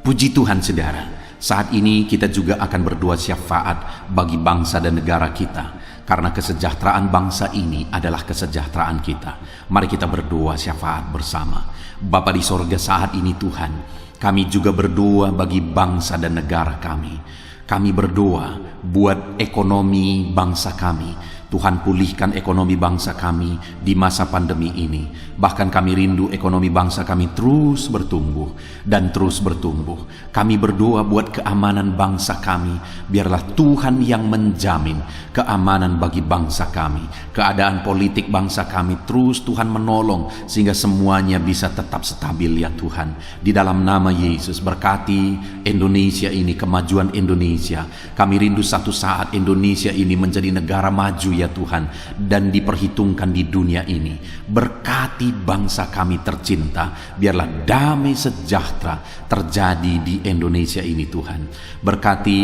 B: Puji Tuhan saudara. Saat ini kita juga akan berdoa syafaat bagi bangsa dan negara kita, karena kesejahteraan bangsa ini adalah kesejahteraan kita. Mari kita berdoa syafaat bersama. Bapa di sorga, saat ini Tuhan, kami juga berdoa bagi bangsa dan negara kami. Kami berdoa buat ekonomi bangsa kami. Tuhan, pulihkan ekonomi bangsa kami di masa pandemi ini. Bahkan kami rindu ekonomi bangsa kami terus bertumbuh dan terus bertumbuh. Kami berdoa buat keamanan bangsa kami. Biarlah Tuhan yang menjamin keamanan bagi bangsa kami. Keadaan politik bangsa kami terus Tuhan menolong sehingga semuanya bisa tetap stabil ya Tuhan. Di dalam nama Yesus, berkati Indonesia ini, kemajuan Indonesia. Kami rindu satu saat Indonesia ini menjadi negara maju ya Tuhan, dan diperhitungkan di dunia ini. Berkati bangsa kami tercinta, biarlah damai sejahtera terjadi di Indonesia ini Tuhan. Berkati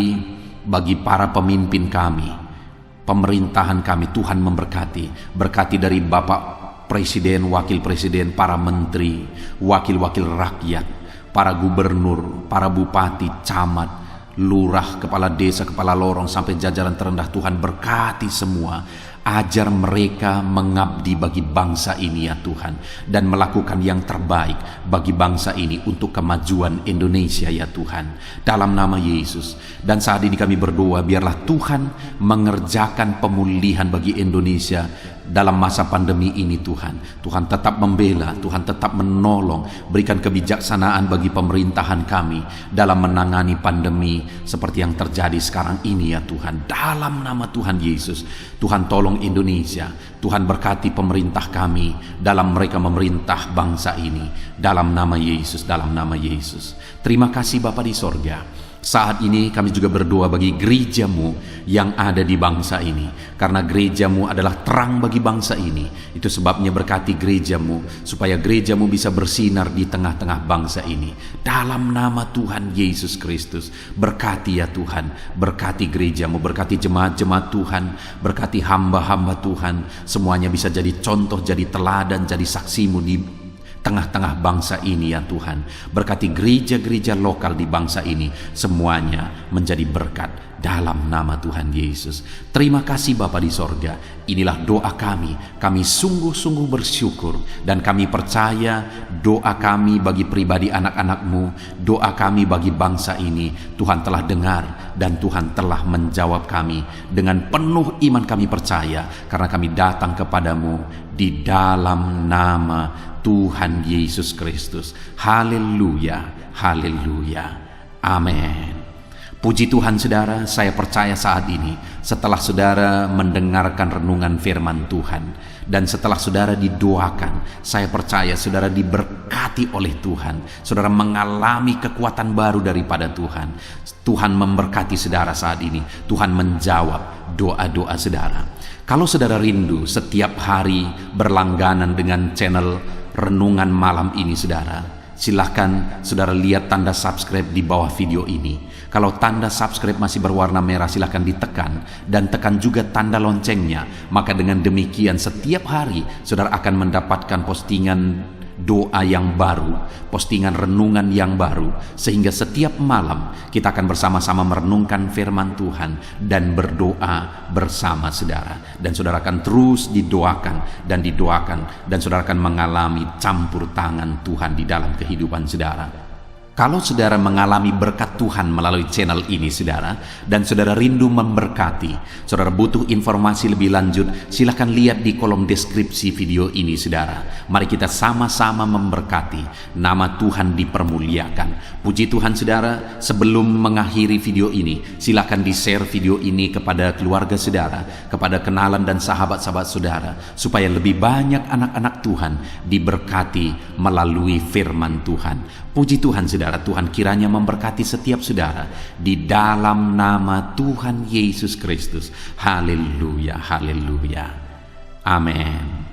B: bagi para pemimpin kami, pemerintahan kami, Tuhan memberkati. Berkati dari Bapak Presiden, Wakil Presiden, para menteri, wakil-wakil rakyat, para gubernur, para bupati, camat, lurah, kepala desa, kepala lorong, sampai jajaran terendah. Tuhan berkati semua. Ajar mereka mengabdi bagi bangsa ini ya Tuhan, dan melakukan yang terbaik bagi bangsa ini untuk kemajuan Indonesia ya Tuhan, dalam nama Yesus. Dan saat ini kami berdoa, biarlah Tuhan mengerjakan pemulihan bagi Indonesia dalam masa pandemi ini Tuhan. Tuhan tetap membela, Tuhan tetap menolong. Berikan kebijaksanaan bagi pemerintahan kami dalam menangani pandemi seperti yang terjadi sekarang ini ya Tuhan. Dalam nama Tuhan Yesus, Tuhan tolong Indonesia. Tuhan berkati pemerintah kami dalam mereka memerintah bangsa ini. Dalam nama Yesus, dalam nama Yesus. Terima kasih Bapa di sorga. Saat ini kami juga berdoa bagi gerejamu yang ada di bangsa ini. Karena gerejamu adalah terang bagi bangsa ini. Itu sebabnya berkati gerejamu, supaya gerejamu bisa bersinar di tengah-tengah bangsa ini. Dalam nama Tuhan Yesus Kristus, berkati ya Tuhan. Berkati gerejamu, berkati jemaat-jemaat Tuhan, berkati hamba-hamba Tuhan. Semuanya bisa jadi contoh, jadi teladan, jadi saksimu di tengah-tengah bangsa ini ya Tuhan. Berkati gereja-gereja lokal di bangsa ini, semuanya menjadi berkat dalam nama Tuhan Yesus. Terima kasih Bapa di sorga. Inilah doa kami. Kami sungguh-sungguh bersyukur dan kami percaya doa kami bagi pribadi anak-anak-Mu, doa kami bagi bangsa ini, Tuhan telah dengar dan Tuhan telah menjawab kami. Dengan penuh iman kami percaya, karena kami datang kepadamu di dalam nama Tuhan Yesus Kristus. Haleluya, haleluya, amin. Puji Tuhan saudara, saya percaya saat ini setelah saudara mendengarkan renungan firman Tuhan dan setelah saudara didoakan, saya percaya saudara diberkati oleh Tuhan. Saudara mengalami kekuatan baru daripada Tuhan. Tuhan memberkati saudara saat ini. Tuhan menjawab doa-doa saudara. Kalau saudara rindu setiap hari berlangganan dengan channel renungan malam ini saudara, silahkan saudara lihat tanda subscribe di bawah video ini. Kalau tanda subscribe masih berwarna merah, silahkan ditekan dan tekan juga tanda loncengnya. Maka dengan demikian setiap hari saudara akan mendapatkan postingan doa yang baru, postingan renungan yang baru, sehingga setiap malam kita akan bersama-sama merenungkan firman Tuhan dan berdoa bersama saudara. Dan saudara akan terus didoakan dan saudara akan mengalami campur tangan Tuhan di dalam kehidupan saudara. Kalau saudara mengalami berkat Tuhan melalui channel ini saudara, dan saudara rindu memberkati, saudara butuh informasi lebih lanjut, silakan lihat di kolom deskripsi video ini saudara. Mari kita sama-sama memberkati, nama Tuhan dipermuliakan. Puji Tuhan saudara, sebelum mengakhiri video ini, silakan di-share video ini kepada keluarga saudara, kepada kenalan dan sahabat-sahabat saudara, supaya lebih banyak anak-anak Tuhan diberkati melalui firman Tuhan. Puji Tuhan saudara, Tuhan kiranya memberkati setiap saudara di dalam nama Tuhan Yesus Kristus. Haleluya, haleluya. Amin.